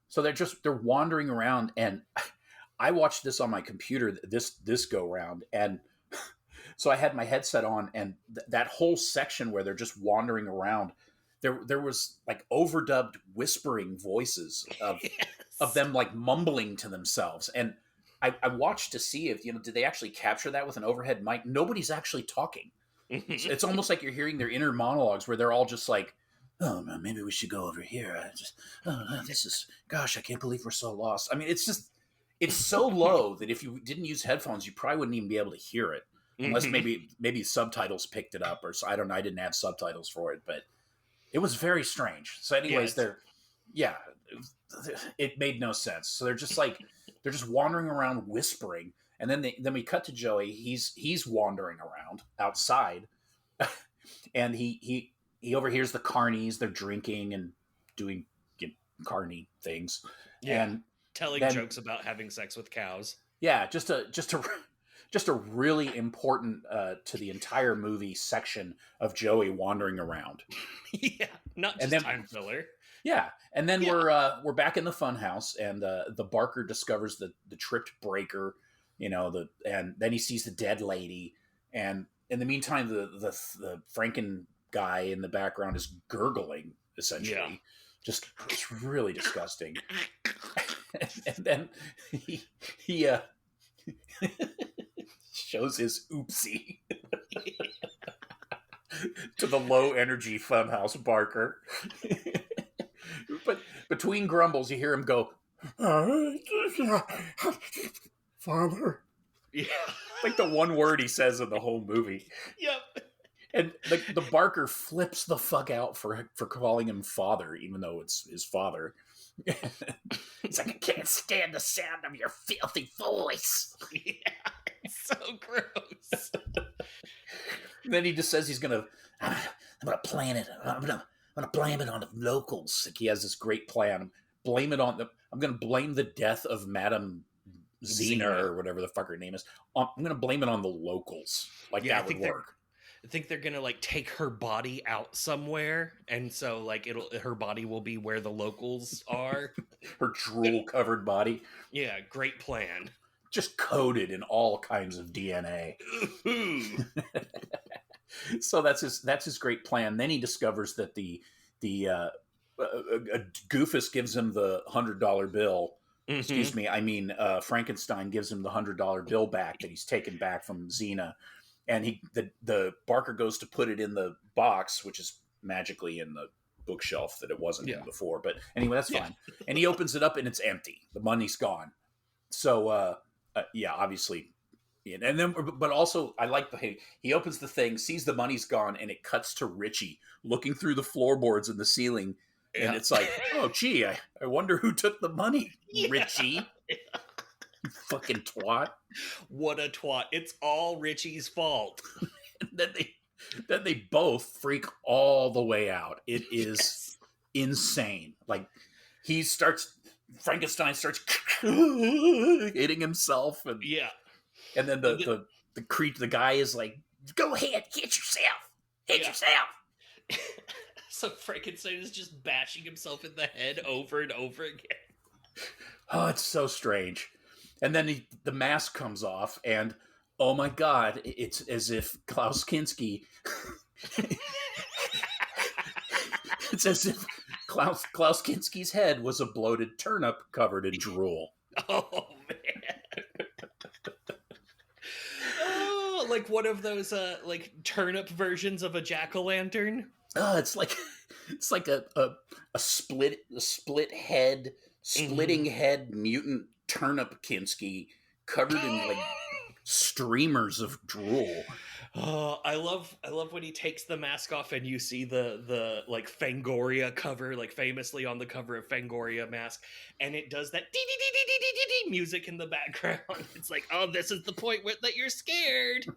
so they're wandering around, and I watched this on my computer this go round, and so I had my headset on, and that whole section where they're just wandering around, there was like overdubbed whispering voices of them like mumbling to themselves, and I watched to see if did they actually capture that with an overhead mic. Nobody's actually talking. It's almost like you're hearing their inner monologues where they're all just like, oh no, maybe we should go over here. Gosh, I can't believe we're so lost. I mean, it's so low that if you didn't use headphones, you probably wouldn't even be able to hear it, unless maybe subtitles picked it up, or so. I don't know. I didn't have subtitles for it, but it was very strange. So, anyways, it made no sense. So they're just wandering around whispering, and then we cut to Joey. He's wandering around outside, and he overhears the carnies. They're drinking and doing carny things, and telling jokes about having sex with cows. Yeah, just a really important to the entire movie section of Joey wandering around. Yeah, not just time filler. Yeah, and then we're back in the funhouse, and the Barker discovers the tripped breaker, and then he sees the dead lady, and in the meantime, the Franken guy in the background is gurgling, essentially. Just, it's really disgusting. And then he shows his oopsie to the low energy funhouse Barker. But between grumbles, you hear him go, Father. Yeah. Like the one word he says in the whole movie. Yep. And the Barker flips the fuck out for calling him father, even though it's his father. He's like, I can't stand the sound of your filthy voice. Yeah, it's so gross. And then he just says I'm gonna plan it. I'm I'm gonna blame it on the locals. Like he has this great plan. I'm gonna blame the death of Madame Xena Xena. or whatever the fuck her name is. I'm gonna blame it on the locals. Like Yeah, that would work. I think they're gonna like take her body out somewhere, and so like her body will be where the locals are. Her drool covered body, Yeah, great plan. just coated in all kinds of DNA. So that's his great plan. Then he discovers that the Goofus gives him the $100 bill. Excuse me, I mean Frankenstein gives him the $100 bill back that he's taken back from Xena, and the Barker goes to put it in the box, which is magically in the bookshelf that it wasn't in before. But anyway, that's fine. And he opens it up and it's empty. The money's gone. So obviously. And then, but also, I like he opens the thing, sees the money's gone, and it cuts to Richie looking through the floorboards in the ceiling, and it's like, oh, gee, I wonder who took the money, Richie. You fucking twat. What a twat. It's all Richie's fault. And then they both freak all the way out. It is insane. Like, Frankenstein starts hitting himself, and and then the guy is like, go ahead, hit yourself. Hit yourself. So Frankenstein is just bashing himself in the head over and over again. Oh, it's so strange. And then the mask comes off, and oh my God, it's as if Klaus Kinski. It's as if Klaus Kinski's head was a bloated turnip covered in drool. Oh, man. Oh, like one of those like turnip versions of a jack-o'-lantern. Oh, it's like a split head, splitting head mutant turnip Kinski covered in like streamers of drool. Oh, I love when he takes the mask off and you see the like Fangoria cover, like famously on the cover of Fangoria mask, and it does that music in the background. It's like, oh, this is the point that you're scared.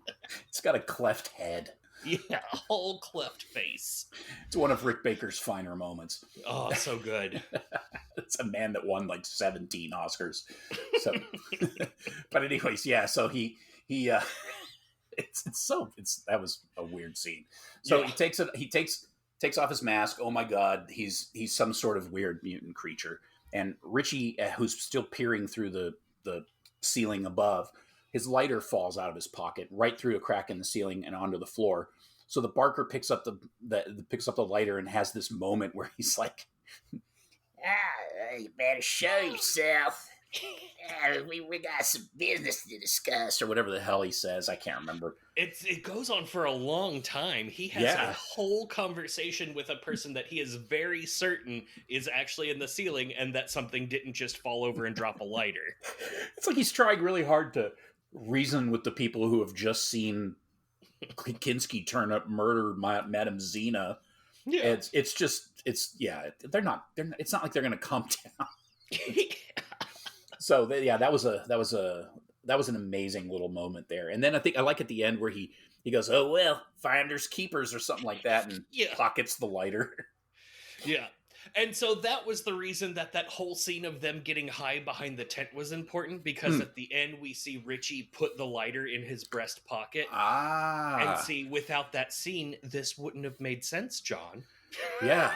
It's got a cleft head. Yeah, a whole cleft face. It's one of Rick Baker's finer moments. Oh, so good. It's a man that won like 17 Oscars. So, but anyways, yeah. So he that was a weird scene. So he takes off his mask. Oh my God, he's some sort of weird mutant creature. And Richie, who's still peering through the ceiling above, his lighter falls out of his pocket right through a crack in the ceiling and onto the floor. So the Barker picks up the lighter and has this moment where he's like, you better show yourself. We got some business to discuss, or whatever the hell he says. I can't remember. It goes on for a long time. He has a whole conversation with a person that he is very certain is actually in the ceiling, and that something didn't just fall over and drop a lighter. It's like he's trying really hard to reason with the people who have just seen Kinski turn up murder Madame Xena. Yeah, they're not. It's not like they're going to calm down. So that was an amazing little moment there. And then I think I like at the end where he goes, oh well, finders keepers or something like that, and pockets the lighter. Yeah. And so that was the reason that whole scene of them getting high behind the tent was important, because at the end we see Richie put the lighter in his breast pocket. And see, without that scene, this wouldn't have made sense, John. Yeah.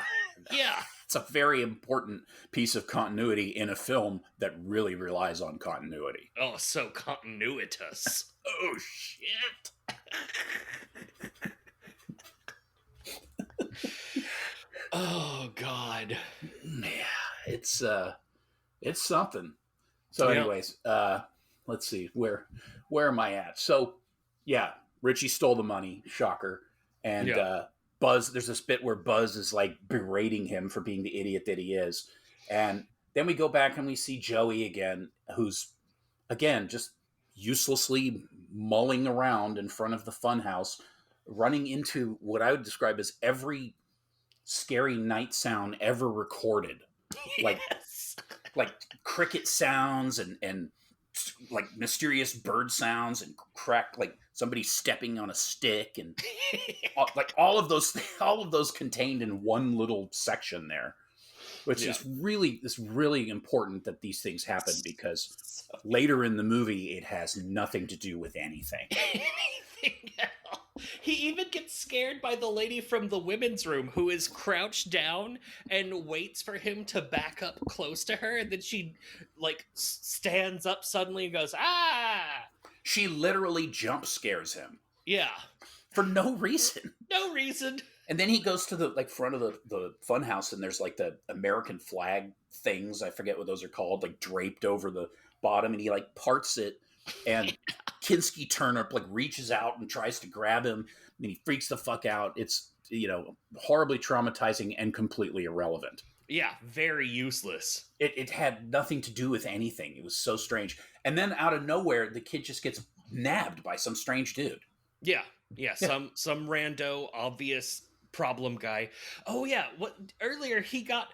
Yeah. It's a very important piece of continuity in a film that really relies on continuity. Oh, so continuitous. Oh, shit. Oh, God. Yeah, it's something. So anyways, let's see, where am I at? So yeah, Richie stole the money, shocker. And Buzz, there's this bit where Buzz is like berating him for being the idiot that he is. And then we go back and we see Joey again, who's again just uselessly mulling around in front of the funhouse, running into what I would describe as every scary night sound ever recorded. Like cricket sounds and like mysterious bird sounds and crack, like somebody stepping on a stick, and like all of those contained in one little section there, which Yeah. is really important that these things happen, because So later in the movie it has nothing to do with anything. anything at all. He even gets scared by the lady from the women's room who is crouched down and waits for him to back up close to her, and then she like stands up suddenly and goes, "Ah!" She literally jump scares him Yeah. for no reason. No reason. And then he goes to the like front of the funhouse, and there's like the American flag things, I forget what those are called, like draped over the bottom, and he like parts it, and Kinski Turnip like reaches out and tries to grab him, and he freaks the fuck out. It's, horribly traumatizing and completely irrelevant. Yeah, very useless. It had nothing to do with anything. It was so strange. And then out of nowhere, the kid just gets nabbed by some strange dude. Yeah. Some rando obvious problem guy. Oh yeah, what earlier he got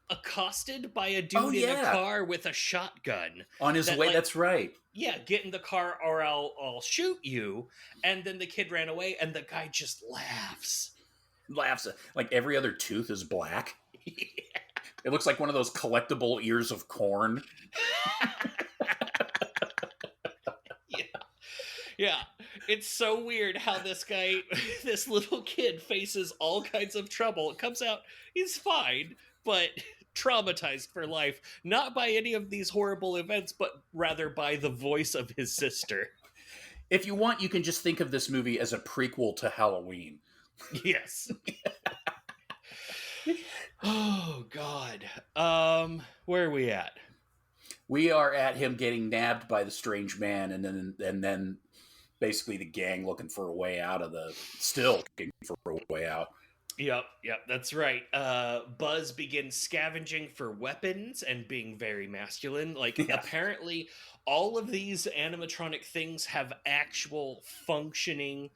accosted by a dude in a car with a shotgun on his way. That's right. Yeah, get in the car or I'll shoot you. And then the kid ran away, and the guy just laughs Like every other tooth is black. Yeah. It looks like one of those collectible ears of corn. Yeah, it's so weird how this guy, this little kid, faces all kinds of trouble. It comes out, he's fine, but traumatized for life. Not by any of these horrible events, but rather by the voice of his sister. If you want, you can just think of this movie as a prequel to Halloween. Yes. Oh, God. Where are we at? We are at him getting nabbed by the strange man, and then basically the gang looking for a way out still looking for a way out. Yep, that's right. Buzz begins scavenging for weapons and being very masculine. Apparently, all of these animatronic things have actual functioning,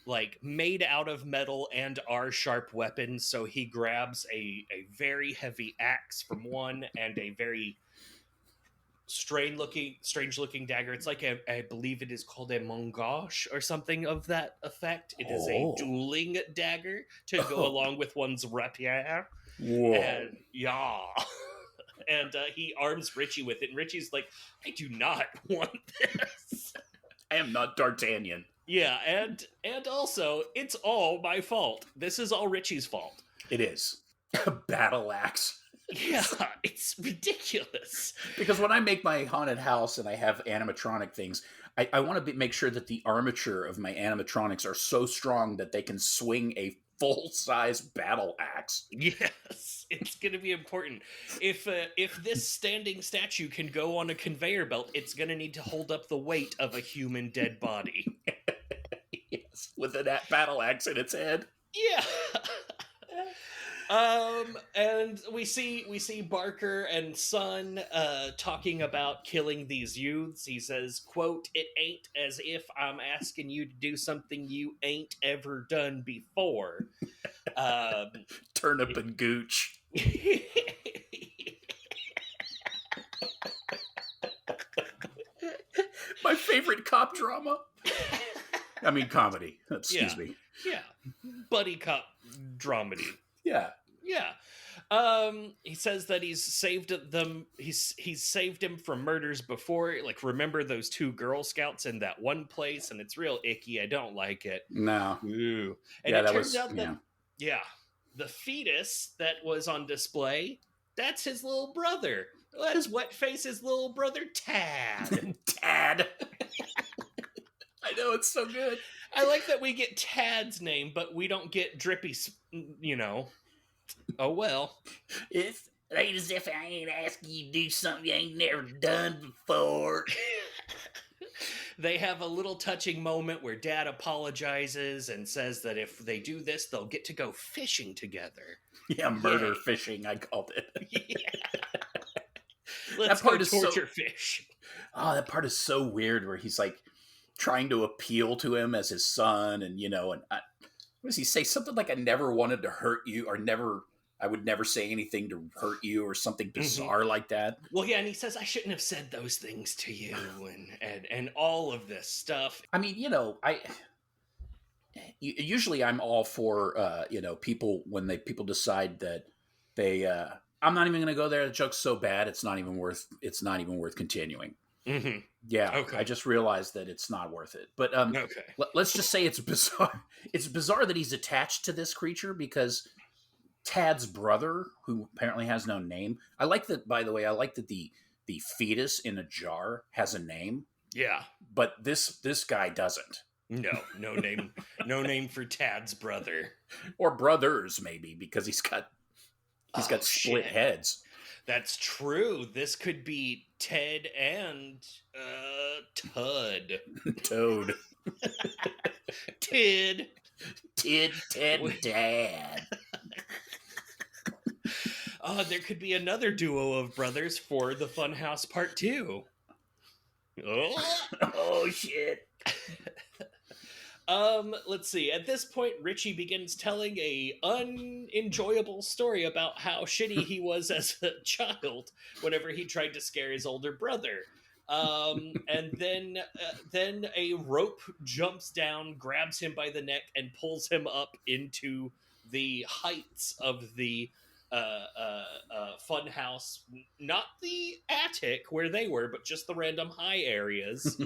like, made out of metal and are sharp weapons. So he grabs a very heavy axe from one and a very strange looking dagger. It's like I believe it is called a mongosh or something of that effect. It is a dueling dagger to go along with one's rapier. Whoa. And and he arms Richie with it, and Richie's like, I do not want this. I am not D'Artagnan. Yeah, and also, it's all my fault. This is all Richie's fault. It is. A battle axe. Yeah, it's ridiculous. Because when I make my haunted house and I have animatronic things, I want to make sure that the armature of my animatronics are so strong that they can swing a full-size battle axe. Yes, it's going to be important. If this standing statue can go on a conveyor belt, it's going to need to hold up the weight of a human dead body. Yes, with a battle axe in its head. Yeah. And we see Barker and Son talking about killing these youths. He says, quote, "It ain't as if I'm asking you to do something you ain't ever done before." Turnip and gooch. My favorite cop drama. I mean, comedy. Excuse me. Yeah. Buddy cop dramedy. Yeah. He says that he's saved them. He's saved him from murders before. Like, remember those 2 Girl Scouts in that one place, and it's real icky. I don't like it. No. Ooh. And it turns out that the fetus that was on display, that's his little brother. That's Wetface's little brother, Tad. Tad. I know, it's so good. I like that we get Tad's name, but we don't get Drippy, Oh, well. It's ain't as if I ain't asking you to do something you ain't never done before. They have a little touching moment where Dad apologizes and says that if they do this, they'll get to go fishing together. Yeah, murder fishing, I called it. Yeah. Let's go torture fish. Oh, that part is so weird where he's like trying to appeal to him as his son, and what does he say? Something like, I never wanted to hurt you, or I would never say anything to hurt you or something Mm-hmm. bizarre like that. Well, yeah, and he says, I shouldn't have said those things to you, and all of this stuff. I mean, usually I'm all for people when people decide that they I'm not even going to go there. The joke's so bad it's not even worth continuing. Mm-hmm. Yeah, I Okay. just realized that it's not worth it. But Okay. let's just say it's bizarre. It's bizarre that he's attached to this creature because Tad's brother, who apparently has no name. I like that. By the way, I like that the fetus in a jar has a name, Yeah. but this guy doesn't. No name, no name for Tad's brother. Or brothers, maybe, because he's got Oh split shit. heads. That's true. This could be Ted and Tud. Toad. Tid. Ted, Dad. Oh, there could be another duo of brothers for the Funhouse Part 2. Oh. Oh shit. Let's see. At this point, Richie begins telling a unenjoyable story about how shitty he was as a child whenever he tried to scare his older brother. And then a rope jumps down, grabs him by the neck, and pulls him up into the heights of the fun house. Not the attic where they were, but just the random high areas.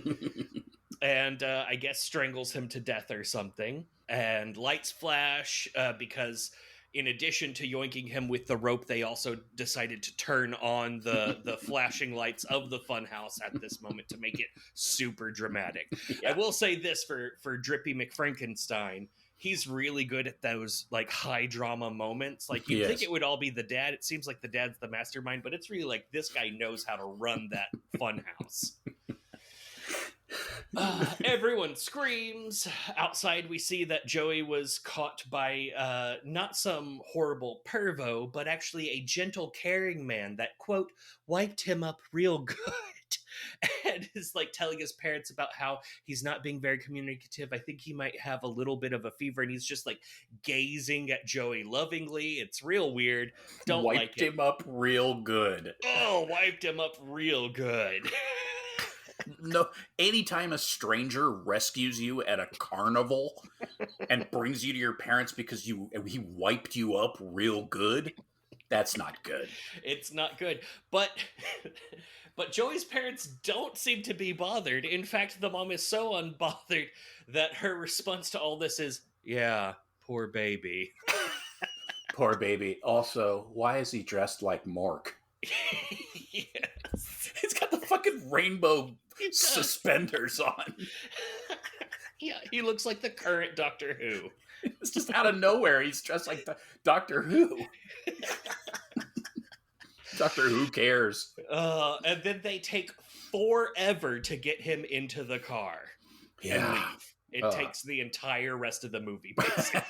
And I guess strangles him to death or something. And lights flash because in addition to yoinking him with the rope, they also decided to turn on the flashing lights of the funhouse at this moment to make it super dramatic. Yeah. I will say this for Drippy McFrankenstein. He's really good at those like high drama moments. Like you'd think it would all be the dad. It seems like the dad's the mastermind, but it's really like this guy knows how to run that funhouse. Everyone screams. Outside, we see that Joey was caught by not some horrible pervo, but actually a gentle, caring man that, quote, wiped him up real good. And is like telling his parents about how he's not being very communicative. I think he might have a little bit of a fever, and he's just like gazing at Joey lovingly. It's real weird. Don't wiped like it. him up real good. Oh, wiped him up real good. No, anytime a stranger rescues you at a carnival and brings you to your parents because he wiped you up real good, that's not good. It's not good. But Joey's parents don't seem to be bothered. In fact, the mom is so unbothered that her response to all this is, yeah, poor baby. Poor baby. Also, why is he dressed like Mork? Yes. He's got the fucking rainbow suspenders on. Yeah, he looks like the current Doctor Who. It's just out of nowhere. He's dressed like Doctor Who. Doctor Who cares. And then they take forever to get him into the car and leave. It takes the entire rest of the movie, basically.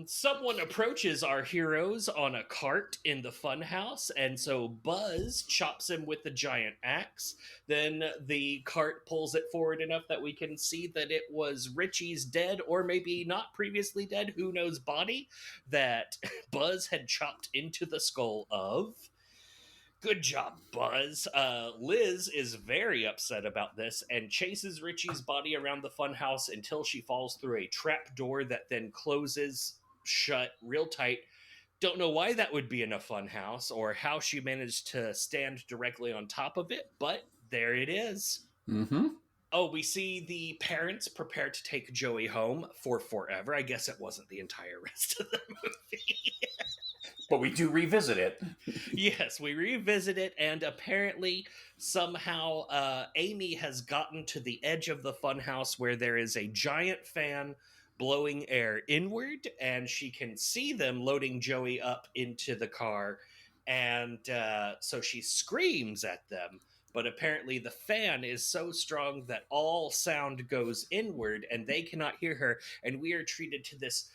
Someone approaches our heroes on a cart in the funhouse, and so Buzz chops him with the giant axe. Then the cart pulls it forward enough that we can see that it was Richie's dead, or maybe not previously dead, who knows, body that Buzz had chopped into the skull of. Good job, Buzz. Liz is very upset about this and chases Richie's body around the funhouse until she falls through a trap door that then closes shut real tight. Don't know why that would be in a funhouse or how she managed to stand directly on top of it, but there it is. Mm-hmm. Oh, we see the parents prepare to take Joey home for forever. I guess it wasn't the entire rest of the movie. But we do revisit it. Yes, we revisit it, and apparently, somehow, Amy has gotten to the edge of the funhouse where there is a giant fan blowing air inward, and she can see them loading Joey up into the car, and so she screams at them. But apparently the fan is so strong that all sound goes inward, and they cannot hear her, and we are treated to this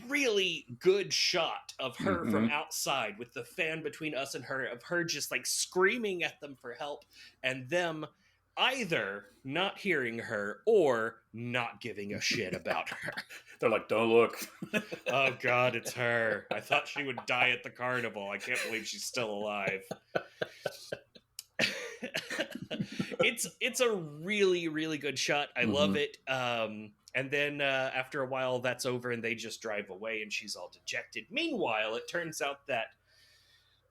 really good shot of her from outside with the fan between us and her, of her just like screaming at them for help and them either not hearing her or not giving a shit about her. They're like, don't look. Oh God, it's her. I thought she would die at the carnival. I can't believe she's still alive. It's a really, really good shot. I love it. And then after a while, that's over, and they just drive away, and she's all dejected. Meanwhile, it turns out that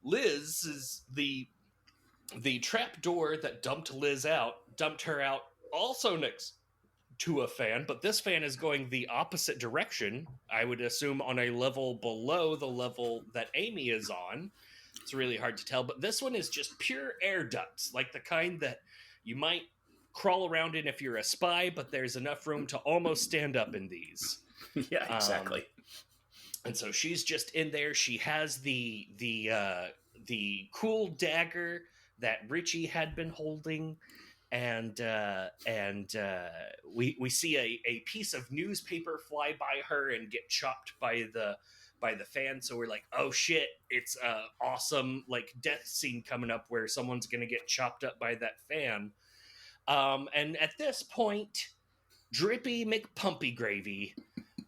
Liz is the trap door that dumped her out, also next to a fan, but this fan is going the opposite direction. I would assume on a level below the level that Amy is on. It's really hard to tell, but this one is just pure air ducts, like the kind that you might crawl around in if you're a spy, but there's enough room to almost stand up in these. Yeah, exactly. And so she's just in there. She has the cool dagger that Richie had been holding, and we see a piece of newspaper fly by her and get chopped by the fan. So we're like, oh shit, it's a awesome like death scene coming up where someone's gonna get chopped up by that fan. And at this point, Drippy McPumpy Gravy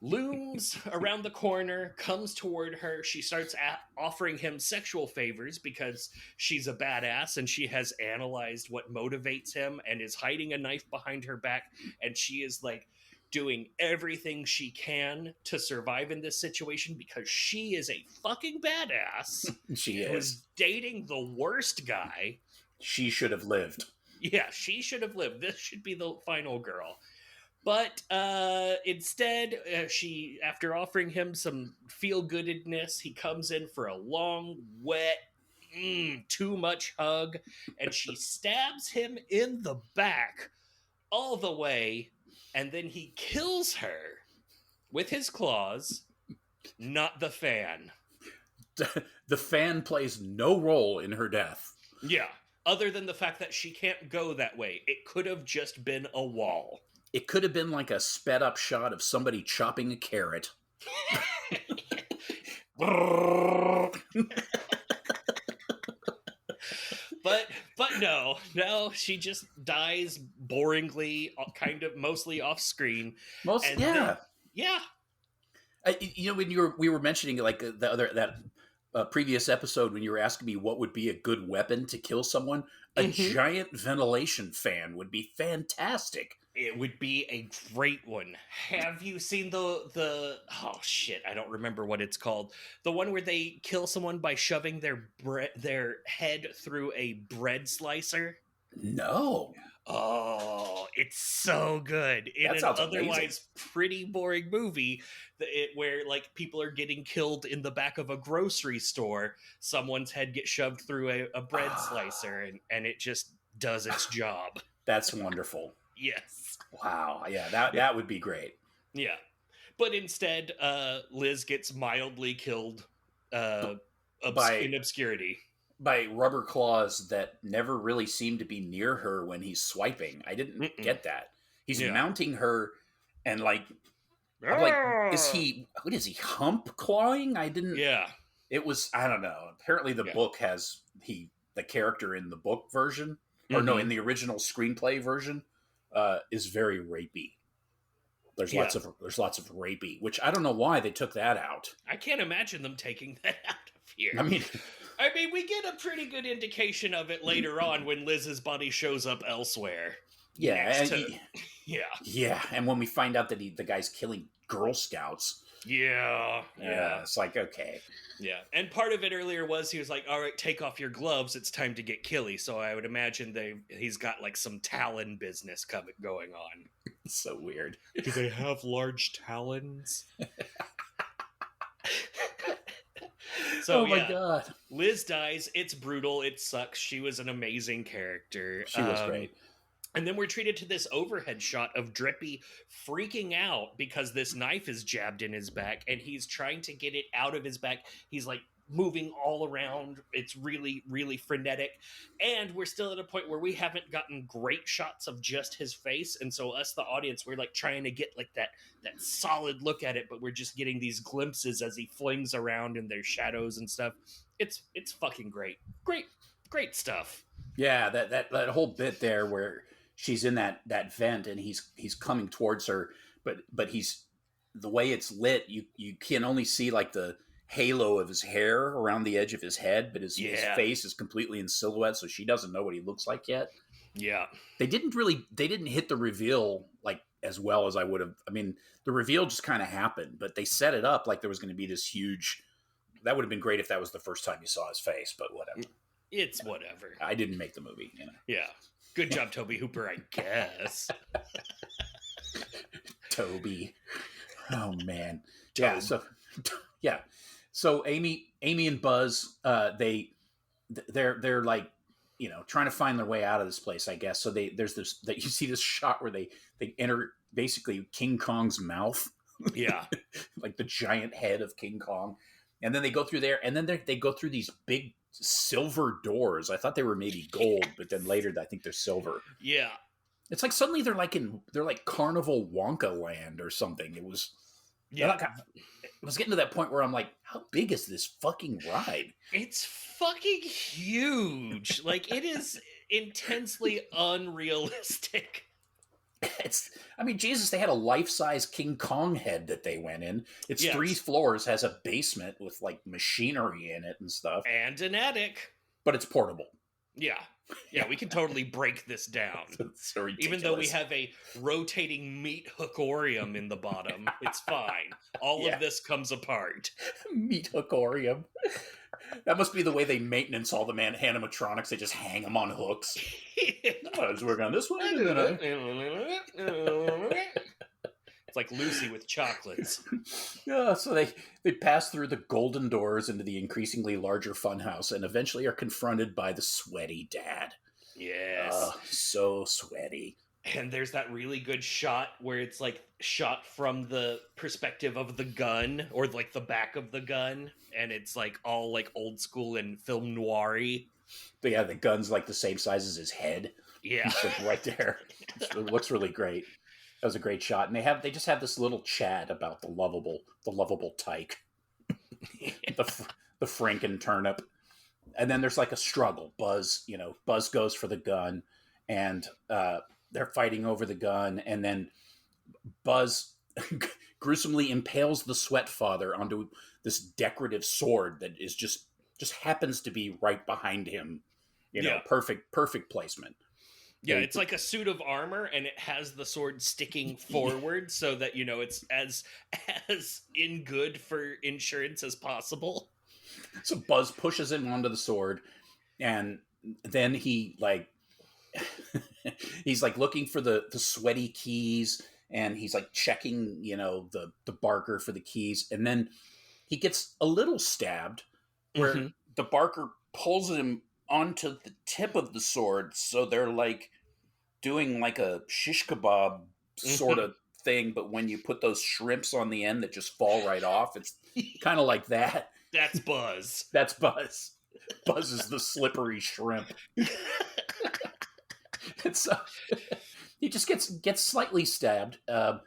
looms around the corner, comes toward her. She starts offering him sexual favors because she's a badass and she has analyzed what motivates him and is hiding a knife behind her back. And she is like doing everything she can to survive in this situation because she is a fucking badass. She is dating the worst guy. She should have lived. Yeah, she should have lived. This should be the final girl. But instead, she, after offering him some feel-goodedness, he comes in for a long, wet, too much hug, and she stabs him in the back all the way, and then he kills her with his claws, not the fan. The fan plays no role in her death. Yeah, other than the fact that she can't go that way. It could have just been a wall. It could have been like a sped up shot of somebody chopping a carrot. But no, she just dies boringly, kind of mostly off screen. Yeah. When we were mentioning like previous episode when you were asking me what would be a good weapon to kill someone, a giant ventilation fan would be fantastic. It would be a great one. Have you seen the oh shit, I don't remember what it's called. The one where they kill someone by shoving their head through a bread slicer? No. Oh, it's so good. In an otherwise pretty boring movie where like people are getting killed in the back of a grocery store, someone's head gets shoved through a bread slicer and it just does its job. That's wonderful. Yes. Wow. Yeah, that would be great. Yeah. But instead, Liz gets mildly killed in obscurity. By rubber claws that never really seem to be near her when he's swiping. I didn't get that. He's mounting her and like, I'm like, what is he, hump clawing? I didn't. Yeah. It was, I don't know. Apparently the book has the character in the book version, or no, in the original screenplay version, is very rapey. There's lots of rapey, which I don't know why they took that out. I can't imagine them taking that out of here. I mean, we get a pretty good indication of it later on when Liz's body shows up elsewhere. Yeah, yeah. And when we find out that the guy's killing Girl Scouts. Yeah. It's like, okay. Yeah, and part of it earlier was he was like, all right, take off your gloves, it's time to get killy. So I would imagine he's got like some talon business going on. It's so weird. Do they have large talons? So, oh my God. Liz dies. It's brutal. It sucks. She was an amazing character. She was great. And then we're treated to this overhead shot of Drippy freaking out because this knife is jabbed in his back and he's trying to get it out of his back. He's like moving all around. It's really, really frenetic. And we're still at a point where we haven't gotten great shots of just his face. And so us, the audience, we're like trying to get like that solid look at it, but we're just getting these glimpses as he flings around and there's shadows and stuff. It's fucking great. Great stuff. Yeah, that whole bit there where she's in that vent, and he's coming towards her, but he's the way it's lit, you can only see like the halo of his hair around the edge of his head, but his Yeah. face is completely in silhouette, so she doesn't know what he looks like yet. Yeah. They didn't hit the reveal like as well as I would have. I mean, the reveal just kind of happened, but they set it up like there was going to be this huge. That would have been great if that was the first time you saw his face, but whatever. It's whatever. I didn't make the movie, Yeah. Good job, Tobe Hooper, I guess. Toby. Oh man. Tobe. So Amy and Buzz, they're like, trying to find their way out of this place, I guess. So there's this, that you see this shot where they enter basically King Kong's mouth. Yeah. Like the giant head of King Kong. And then they go through there, and then they go through these big silver doors. I thought they were maybe gold, but then later I think they're silver. Yeah. It's like suddenly they're like Carnival Wonka Land or something. It was, I was getting to that point where I'm like, how big is this fucking ride? It's fucking huge. Like, it is intensely unrealistic. Jesus, they had a life-size King Kong head that they went in. It's 3 floors, has a basement with like machinery in it and stuff. And an attic. But it's portable. Yeah. Yeah, we can totally break this down. So even though we have a rotating meat hookorium in the bottom, it's fine. All of this comes apart. Meat hookorium. That must be the way they maintenance all the animatronics. They just hang them on hooks. Let's work on this one. It's like Lucy with chocolates. Yeah, so they pass through the golden doors into the increasingly larger funhouse and eventually are confronted by the sweaty dad. Yes. So sweaty. And there's that really good shot where it's like shot from the perspective of the gun, or like the back of the gun, and it's like all like old school and film noir-y. But yeah, the gun's like the same size as his head. Yeah. It's like right there. It looks really great. That was a great shot. And they just have this little chat about the lovable tyke. the Franken turnip. And then there's like a struggle. Buzz goes for the gun, and they're fighting over the gun, and then Buzz gruesomely impales the Sweat Father onto this decorative sword that is just happens to be right behind him. Perfect placement. Yeah, it's like a suit of armor, and it has the sword sticking forward so that, it's as in good for insurance as possible. So Buzz pushes him onto the sword, and then he he's like looking for the sweaty keys, and he's like checking, the barker for the keys, and then he gets a little stabbed where the barker pulls him onto the tip of the sword, so they're like doing like a shish kebab sort of thing, but when you put those shrimps on the end that just fall right off, it's kind of like that. That's Buzz. That's Buzz. Buzz is the slippery shrimp. He just gets slightly stabbed.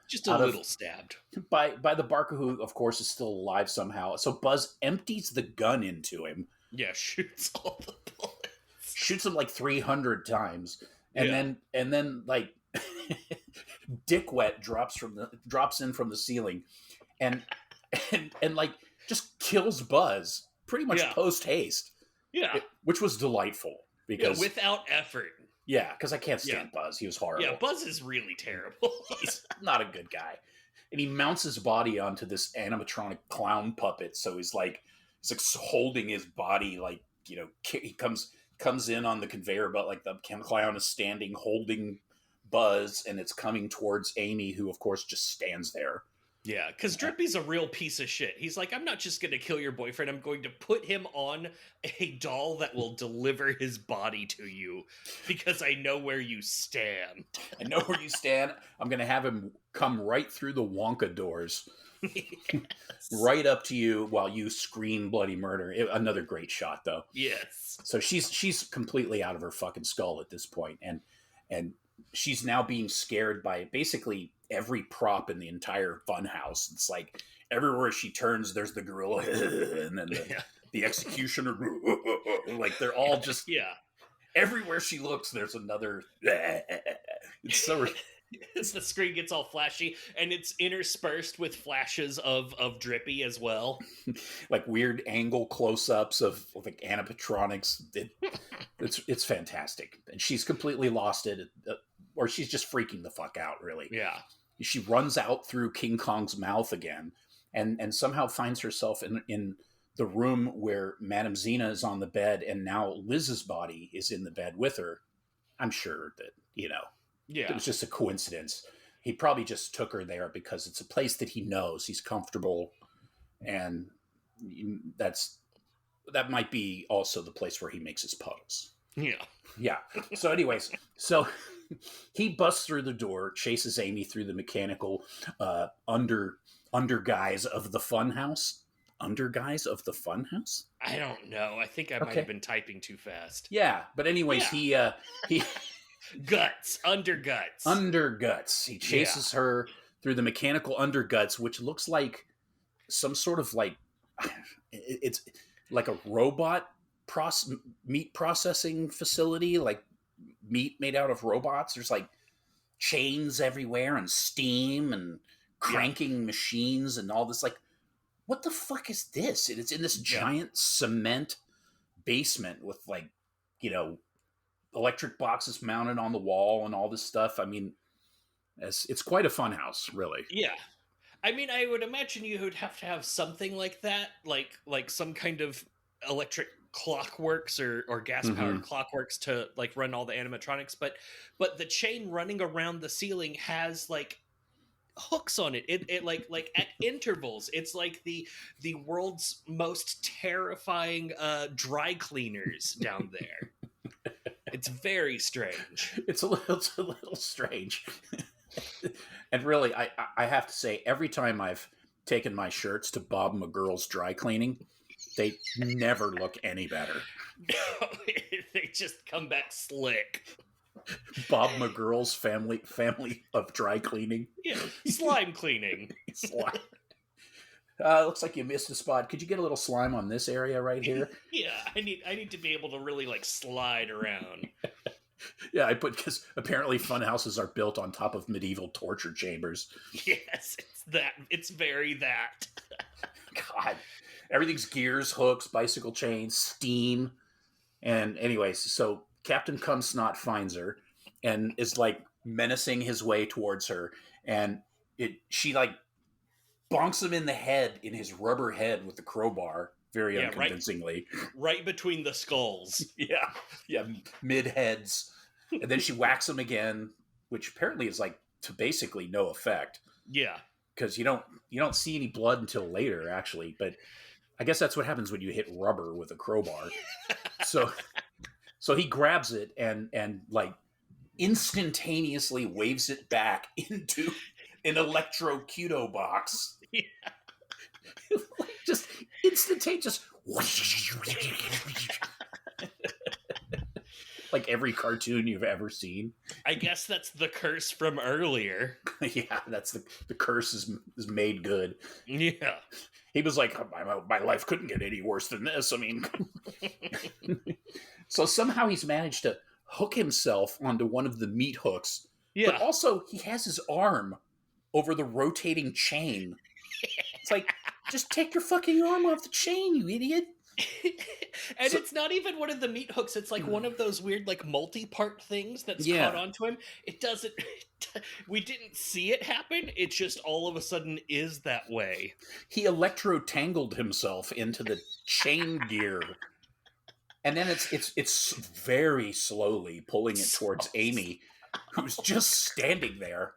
Just a little stabbed. By the barker, who of course is still alive somehow. So Buzz empties the gun into him. Yeah, shoots all the bullets. Shoots him like 300 times. And then like Dick Wet drops in from the ceiling and like just kills Buzz pretty much post haste. Yeah. Which was delightful because without effort. Yeah, because I can't stand Buzz. He was horrible. Yeah, Buzz is really terrible. He's not a good guy. And he mounts his body onto this animatronic clown puppet, so he's like holding his body like, he comes in on the conveyor belt, like the clown is standing holding Buzz, and it's coming towards Amy, who of course just stands there. Yeah, because Drippy's a real piece of shit. He's like, I'm not just going to kill your boyfriend. I'm going to put him on a doll that will deliver his body to you because I know where you stand. I know where you stand. I'm going to have him come right through the Wonka doors. Yes. Right up to you while you scream bloody murder. Another great shot, though. Yes. So she's completely out of her fucking skull at this point, and she's now being scared by basically every prop in the entire funhouse. It's like everywhere she turns, there's the gorilla, and then the executioner. Like they're all just everywhere she looks, there's another. It's so As the screen gets all flashy, and it's interspersed with flashes of drippy as well. like weird angle close-ups of like animatronics. It's fantastic, and she's completely lost it, or she's just freaking the fuck out. Really, Yeah. she runs out through King Kong's mouth again, and somehow finds herself in the room where Madame Xena is on the bed, and now Liz's body is in the bed with her. I'm sure that it Yeah. was just a coincidence. He probably just took her there because it's a place that he knows, he's comfortable, and that might be also the place where he makes his puddles. Yeah. Yeah. So, anyways, so he busts through the door, chases Amy through the mechanical under guise of the Funhouse. Under guise of the Funhouse? I don't know. I think I might have been typing too fast. Yeah, but anyways, he guts, underguts. Underguts. He chases her through the mechanical underguts, which looks like some sort of like it's like a robot meat processing facility, like meat made out of robots. There's like chains everywhere and steam and cranking machines and all this. Like, what the fuck is this? It's in this giant cement basement with like, electric boxes mounted on the wall and all this stuff. I mean, it's quite a fun house, really. Yeah. I mean, I would imagine you would have to have something like that, like some kind of electric clockworks or gas powered clockworks to like run all the animatronics. But the chain running around the ceiling has like hooks on it. It like at intervals. It's like the world's most terrifying dry cleaners down there. It's very strange. It's a little strange. And really, I have to say, every time I've taken my shirts to Bob McGurl's dry cleaning, they never look any better. They just come back slick. Bob McGurl's family of dry cleaning. Yeah, slime cleaning. Slime. Looks like you missed a spot. Could you get a little slime on this area right here? Yeah, I need to be able to really like slide around. Yeah, because apparently fun houses are built on top of medieval torture chambers. Yes, it's that. It's very that. God, everything's gears, hooks, bicycle chains, steam. And anyways, so Captain Cumsnot finds her and is like menacing his way towards her, and she like bonks him in the head, in his rubber head with the crowbar, very unconvincingly. Right between the skulls. Yeah, mid heads. And then she whacks him again, which apparently is like to basically no effect. Yeah. Because you don't see any blood until later, actually. But I guess that's what happens when you hit rubber with a crowbar. So he grabs it and like instantaneously waves it back into an electrocuto box. Yeah. Just instantaneous. Like every cartoon you've ever seen. I guess that's the curse from earlier. Yeah, that's the curse is made good. Yeah. He was like, my life couldn't get any worse than this. I mean, so somehow he's managed to hook himself onto one of the meat hooks. Yeah. But also he has his arm over the rotating chain. It's like, just take your fucking arm off the chain, you idiot. And it's not even one of the meat hooks. It's like one of those weird, like, multi-part things that's caught onto him. It doesn't... We didn't see it happen. It just all of a sudden is that way. He electro-tangled himself into the chain gear. And then it's very slowly pulling it towards Amy, who's just standing there,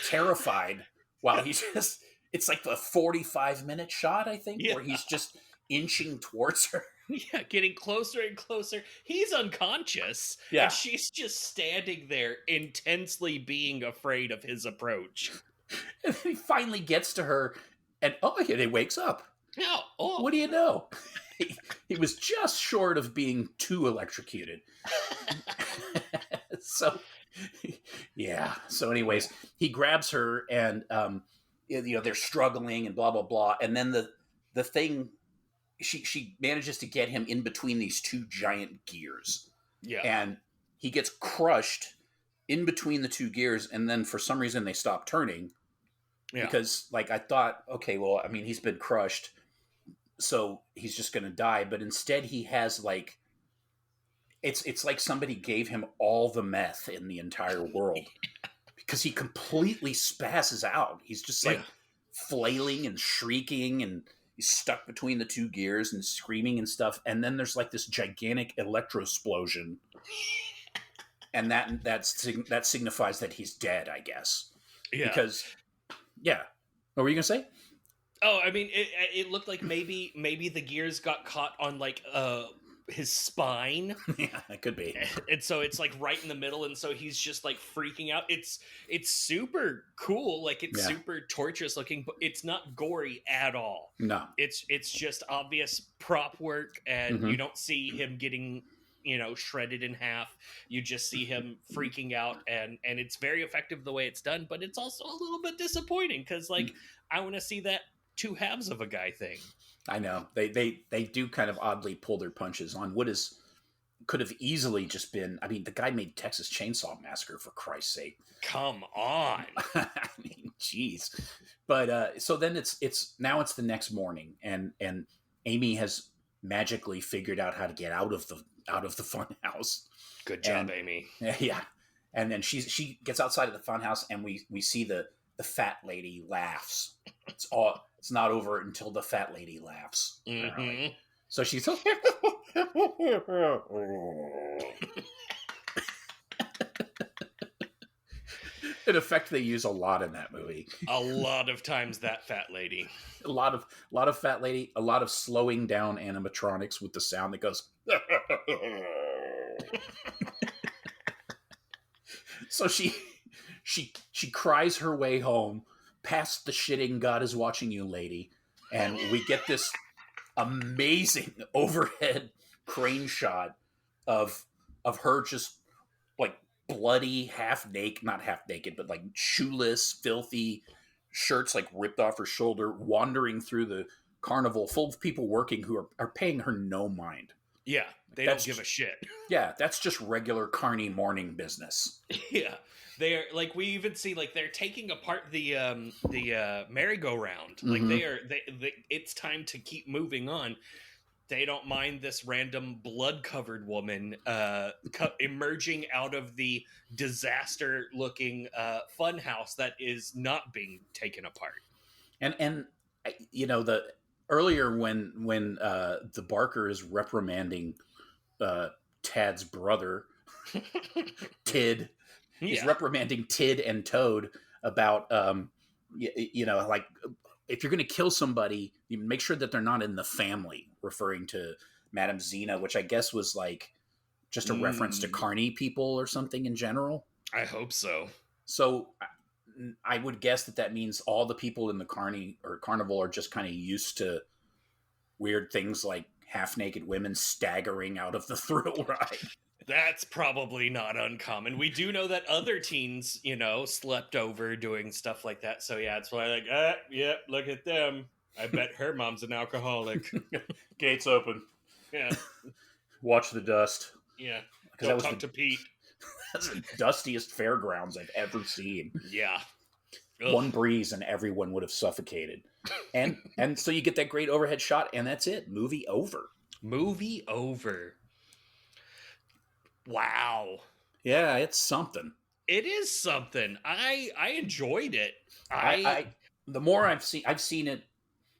terrified, while he just... It's like the 45-minute shot, I think, where he's just inching towards her. Yeah, getting closer and closer. He's unconscious. Yeah. And she's just standing there intensely being afraid of his approach. And then he finally gets to her, and he wakes up. Oh. What do you know? He was just short of being too electrocuted. So, yeah. So anyways, he grabs her, and they're struggling and blah, blah, blah. And then the thing... She manages to get him in between these two giant gears. Yeah. And he gets crushed in between the two gears, and then for some reason they stop turning Yeah. because, like, I thought, okay, well, I mean, he's been crushed, so he's just going to die. But instead, he has like it's like somebody gave him all the meth in the entire world because he completely spazzes out. He's just Yeah. like flailing and shrieking, and he's stuck between the two gears and screaming and stuff. And then there's like this gigantic electrosplosion, and that signifies that he's dead, I guess. Yeah. Because, yeah. What were you gonna say? Oh, I mean, it looked like maybe the gears got caught on like his spine. Yeah, it could be. And so it's like right in the middle, and so he's just like freaking out. It's super cool, like it's super torturous looking, but it's not gory at all. No, it's just obvious prop work, and you don't see him getting shredded in half. You just see him freaking out, and it's very effective the way it's done, but it's also a little bit disappointing because like I want to see that two halves of a guy thing. I know they do kind of oddly pull their punches on what could have easily just been. I mean, the guy made Texas Chainsaw Massacre, for Christ's sake. Come on. I mean, jeez. But so then it's now it's the next morning, and Amy has magically figured out how to get out of the fun house. Good job, Amy. Yeah, and then she gets outside of the fun house, and we see the fat lady laughs. It's not over until the fat lady laughs. Mm-hmm. So she's an effect they use a lot in that movie. A lot of times, that fat lady. A lot of fat lady. A lot of slowing down animatronics with the sound that goes. So she cries her way home past the shitting God is watching you lady, and we get this amazing overhead crane shot of her just like bloody, not half naked, but like shoeless, filthy, shirts like ripped off her shoulder, wandering through the carnival full of people working who are paying her no mind. Yeah, don't give a shit. Yeah, that's just regular carny morning business. Yeah. They're like, we even see like they're taking apart the merry-go-round. Mm-hmm. Like they it's time to keep moving on. They don't mind this random blood-covered woman emerging out of the disaster-looking funhouse that is not being taken apart. And the earlier when the Barker is reprimanding Tad's brother, Tid. He's reprimanding Tid and Toad about, like, if you're going to kill somebody, you make sure that they're not in the family, referring to Madame Xena, which I guess was like just a reference to carny people or something in general. I hope so. So I would guess that means all the people in the carnival are just kind of used to weird things like half-naked women staggering out of the thrill ride. That's probably not uncommon. We do know that other teens, slept over doing stuff like that. So yeah, it's why look at them. I bet her mom's an alcoholic. Gates open. Yeah. Watch the dust. Yeah. Don't talk to Pete. That's the dustiest fairgrounds I've ever seen. Yeah. Ugh. One breeze and everyone would have suffocated. And so you get that great overhead shot, and that's it. Movie over. Movie over. Wow. Yeah, it's something. It is something. I enjoyed it. The more I've seen it.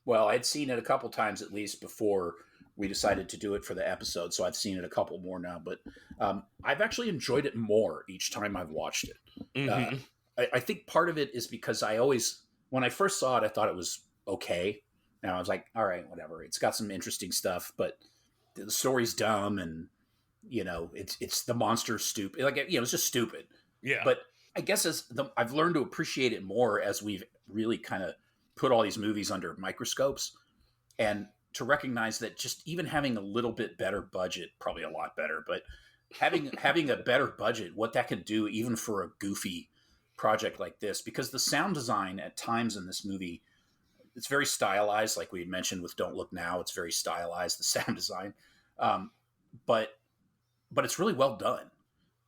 Well, I'd seen it a couple times at least before we decided to do it for the episode, so I've seen it a couple more now. But I've actually enjoyed it more each time I've watched it. Mm-hmm. I think part of it is because when I first saw it, I thought it was okay. Now I was like, all right, whatever. It's got some interesting stuff, but the story's dumb and. It's the monster stupid. Like, it's just stupid. Yeah. But I guess I've learned to appreciate it more as we've really kind of put all these movies under microscopes, and to recognize that just even having a little bit better budget, probably a lot better, but having a better budget, what that can do even for a goofy project like this, because the sound design at times in this movie, it's very stylized. Like we had mentioned with Don't Look Now, it's very stylized, the sound design. But it's really well done.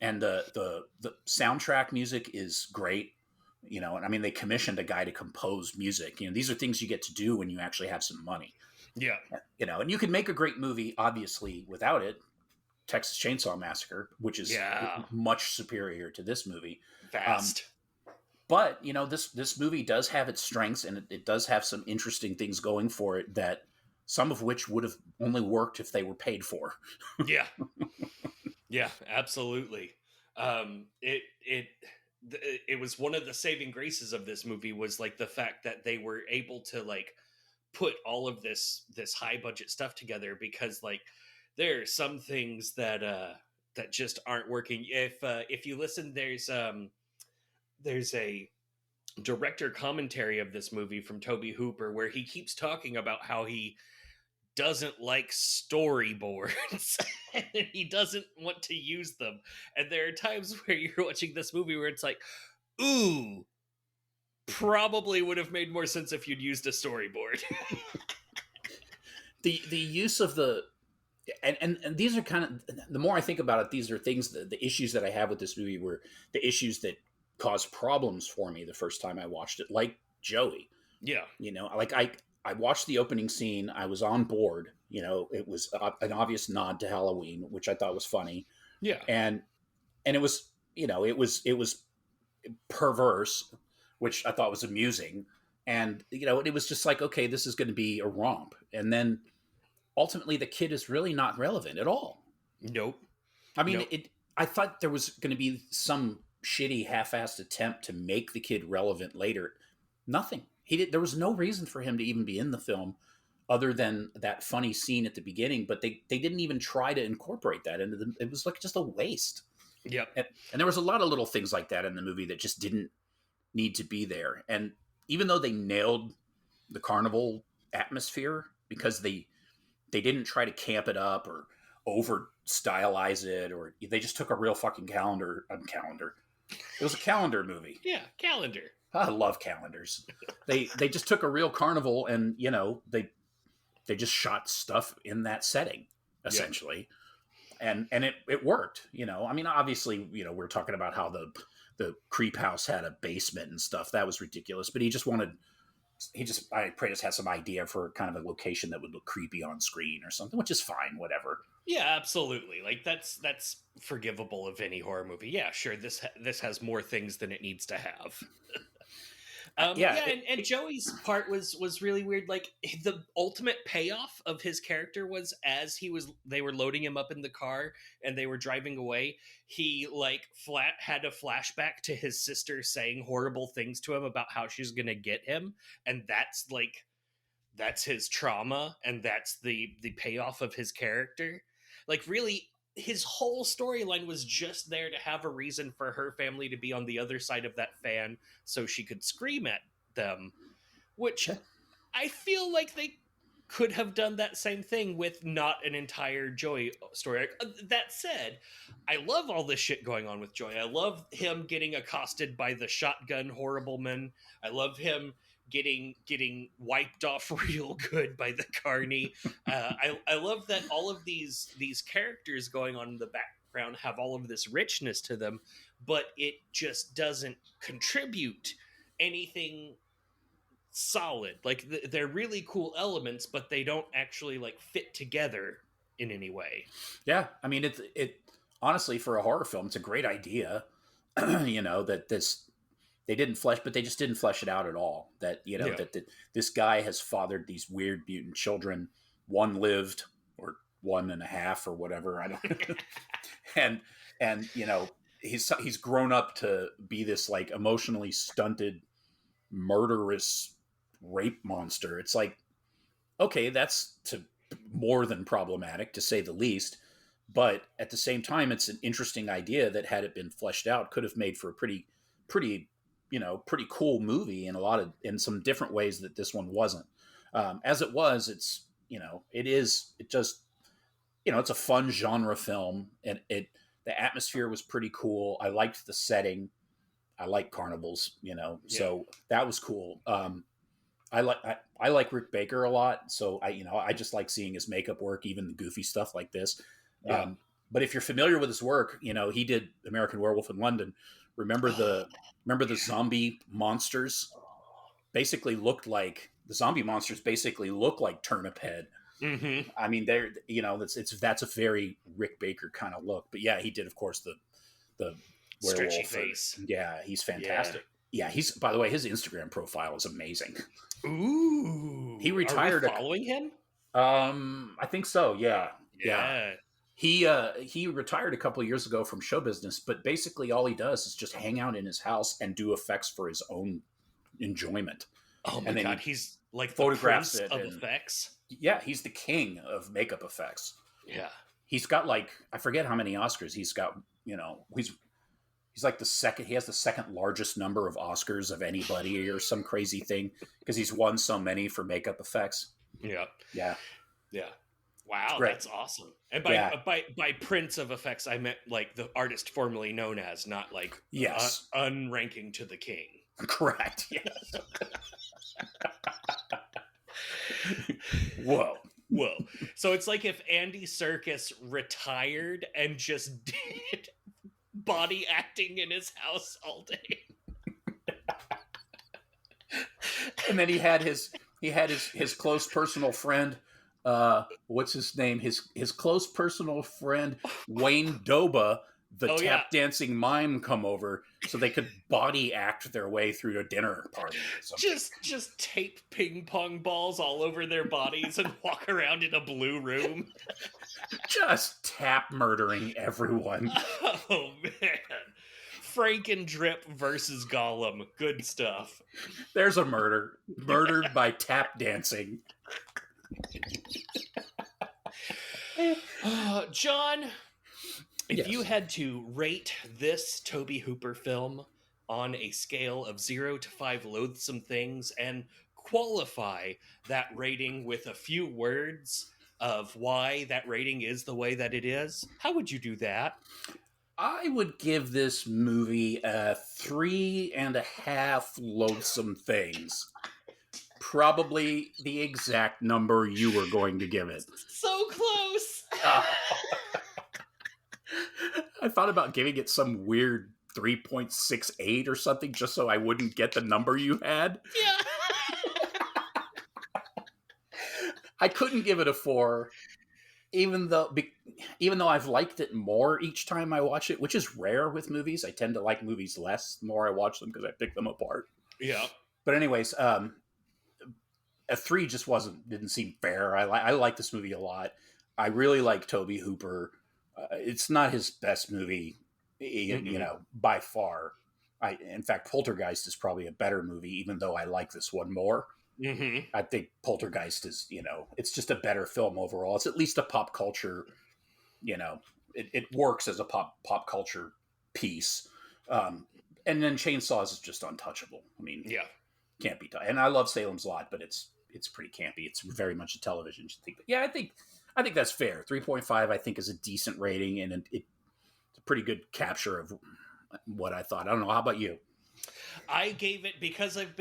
and the soundtrack music is great. And I mean, they commissioned a guy to compose music. These are things you get to do when you actually have some money. Yeah. And you can make a great movie, obviously, without it. Texas Chainsaw Massacre, which is Yeah. much superior to this movie. Vast. But this movie does have its strengths, and it does have some interesting things going for it, that some of which would have only worked if they were paid for. Yeah. Yeah, absolutely. It was one of the saving graces of this movie was like the fact that they were able to like put all of this high budget stuff together, because like there are some things that just aren't working. If you listen, there's a director commentary of this movie from Tobe Hooper where he keeps talking about how he doesn't like storyboards and he doesn't want to use them. And there are times where you're watching this movie where it's like, ooh, probably would have made more sense if you'd used a storyboard. The use of the and these are kind of, the more I think about it, these are things the issues that I have with this movie were the issues that caused problems for me the first time I watched it, like Joey. Yeah. Like I watched the opening scene. I was on board. It was an obvious nod to Halloween, which I thought was funny. Yeah. And it was, it was perverse, which I thought was amusing. And, it was just like, okay, this is going to be a romp. And then ultimately the kid is really not relevant at all. Nope. I mean, Nope. I thought there was going to be some shitty half-assed attempt to make the kid relevant later. Nothing. There was no reason for him to even be in the film other than that funny scene at the beginning, but they didn't even try to incorporate that into it was like just a waste. Yep. And there was a lot of little things like that in the movie that just didn't need to be there. And even though they nailed the carnival atmosphere, because they didn't try to camp it up or over stylize it, or they just took a real fucking calendar. It was a calendar movie. Yeah, calendar. I love calendars. They just took a real carnival and they just shot stuff in that setting essentially, and it worked. I mean, obviously, we're talking about how the creep house had a basement and stuff. That was ridiculous, but I pray just had some idea for kind of a location that would look creepy on screen or something, which is fine, whatever. Yeah, absolutely. Like that's forgivable of any horror movie. Yeah, sure. This has more things than it needs to have. And Joey's part was really weird. Like the ultimate payoff of his character was as they were loading him up in the car and they were driving away. He like had a flashback to his sister saying horrible things to him about how she's gonna get him, and that's his trauma, and that's the payoff of his character. Like really, his whole storyline was just there to have a reason for her family to be on the other side of that fan so she could scream at them, which I feel like they could have done that same thing with not an entire Joey story. That said, I love all this shit going on with Joey. I love him getting accosted by the shotgun horribleman. I love him getting wiped off real good by the carny. I love that all of these characters going on in the background have all of this richness to them, but it just doesn't contribute anything solid. Like they're really cool elements, but they don't actually like fit together in any way. Yeah, I mean it honestly, for a horror film, it's a great idea. That they didn't flesh, but they just didn't flesh it out at all. That that this guy has fathered these weird mutant children. One lived, or 1.5, or whatever. I don't. and he's grown up to be this like emotionally stunted, murderous rape monster. It's like, okay, that's more than problematic, to say the least. But at the same time, it's an interesting idea that, had it been fleshed out, could have made for a pretty cool movie in some different ways that this one wasn't. As it was, it's it's a fun genre film, and the atmosphere was pretty cool. I liked the setting. I like carnivals, so that was cool. I like Rick Baker a lot, so I just like seeing his makeup work, even the goofy stuff like this. Yeah. But if you're familiar with his work, you know, he did American Werewolf in London. Remember the remember the zombie monsters? Basically looked like the zombie monsters basically look like turnip head. Mm-hmm. I mean, they're, you know, that's a very Rick Baker kind of look. But yeah, he did, of course, the Stretchy werewolf. face. Yeah, he's Yeah. fantastic. Yeah, he's, by the way, his Instagram profile is amazing. He Ooh. Are we retired. following him? I think so. Yeah, yeah. Yeah. He retired a couple of years ago from show business, but basically all he does is just hang out in his house and do effects for his own enjoyment. Oh my And then God, he's like the photographs prince it, of and effects. yeah, he's the king of makeup effects. Yeah. He's got, like, I forget how many Oscars he's got. You know, he's like the second. He has the second largest number of Oscars of anybody, or some crazy thing, because he's won so many for makeup effects. Yeah. Yeah, Yeah. Wow, great. that's awesome. And by prince of effects, I meant like the artist formerly known as, not like Yes, unranking to the king. correct. Yes. Whoa. Whoa. So it's like if Andy Serkis retired and just did body acting in his house all day. And then he had his close personal friend, what's his name? His close personal friend Wayne Doba, the tap dancing mime, come over so they could body act their way through a dinner party or something. Just tape ping pong balls all over their bodies and walk around in a blue room. Just tap murdering everyone. Oh man. Franken-drip versus Gollum. Good stuff. There's a murder. Murdered by tap dancing. John, if Yes. you had to rate this Tobe Hooper film on a scale of 0 to 5 loathsome things and qualify that rating with a few words of why that rating is the way that it is, how would you do that? I would give this movie a 3.5 loathsome things. Probably the exact number you were going to give it. So close! I thought about giving it some weird 3.68 or something just so I wouldn't get the number you had. Yeah. I couldn't give it a 4, even though I've liked it more each time I watch it, which is rare with movies. I tend to like movies less the more I watch them because I pick them apart. Yeah. But anyways, a 3 just didn't seem fair. I like this movie a lot. I really like Tobe Hooper. It's not his best movie, you know, by far. In fact, Poltergeist is probably a better movie, even though I like this one more. Mm-hmm. I think Poltergeist is, you know, it's just a better film overall. It's at least a pop culture, you know, it works as a pop culture piece. And then Chainsaws is just untouchable. I mean, Yeah. can't be done. And I love Salem's Lot, but it's pretty campy. It's very much a television thing. But yeah, I think that's fair. 3.5, I think, is a decent rating, and it's a pretty good capture of what I thought. I don't know. How about you? I gave it, because I've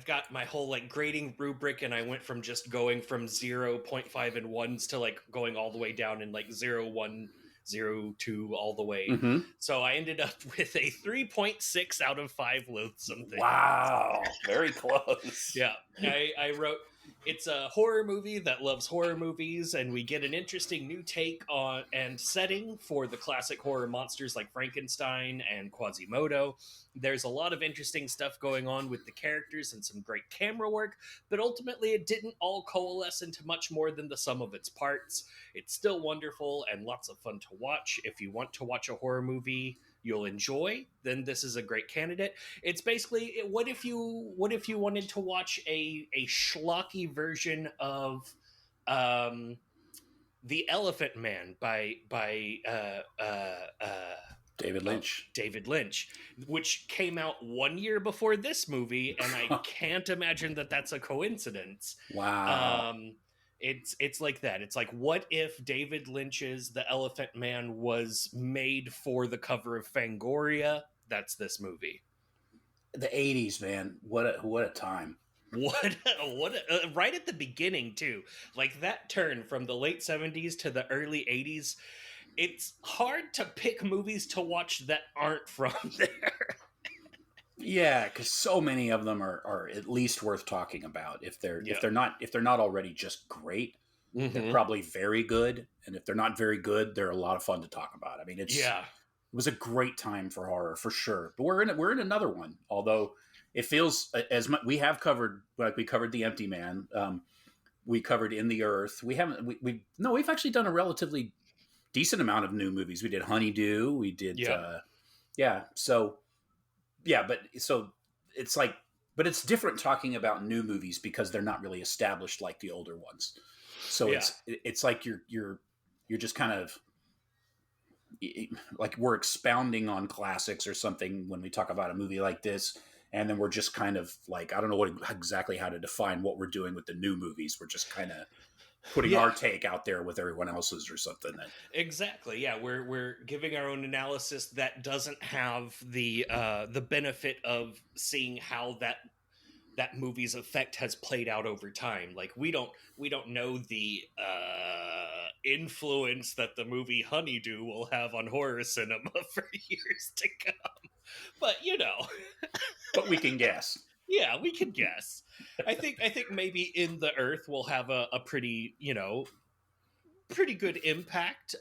got my whole like grading rubric, and I went from just going from 0.5 and 1s to like going all the way down in like 0, 1, 0, 2 all the way. Mm-hmm. So I ended up with a 3.6 out of 5 loathsome things. Wow, very close. Yeah, I wrote, it's a horror movie that loves horror movies, and we get an interesting new take on and setting for the classic horror monsters like Frankenstein and Quasimodo. There's a lot of interesting stuff going on with the characters and some great camera work, but ultimately it didn't all coalesce into much more than the sum of its parts. It's still wonderful and lots of fun to watch. If you want to watch a horror movie you'll enjoy, then this is a great candidate. It's basically, what if you wanted to watch a schlocky version of The Elephant Man by David Lynch. David Lynch, which came out 1 year before this movie, and I can't imagine that that's a coincidence. Wow. It's like that. It's like, what if David Lynch's The Elephant Man was made for the cover of Fangoria? That's this movie. The 80s, man. What a time. Right at the beginning too. Like that turn from the late 70s to the early 80s. it's hard to pick movies to watch that aren't from there. Yeah, because so many of them are at least worth talking about. Yeah. If they're not already just great, they're Mm-hmm. probably very good. And if they're not very good, they're a lot of fun to talk about. I mean, Yeah. it was a great time for horror for sure. But we're in another one. Although it feels as much we have covered, like we covered The Empty Man, we covered In the Earth. We haven't we no we've actually done a relatively decent amount of new movies. We did Honeydew. We did Yep. yeah. So yeah, but so it's like, but it's different talking about new movies because they're not really established like the older ones. So Yeah. it's like you're just kind of like we're expounding on classics or something when we talk about a movie like this, and then we're just kind of like, I don't know what exactly how to define what we're doing with the new movies. We're just kind of putting Yeah. our take out there with everyone else's or something. That Exactly. Yeah, we're giving our own analysis that doesn't have the benefit of seeing how that movie's effect has played out over time. Like we don't know the influence that the movie Honeydew will have on horror cinema for years to come. But but we can guess. yeah, we can guess. I think maybe In the Earth will have a pretty pretty good impact.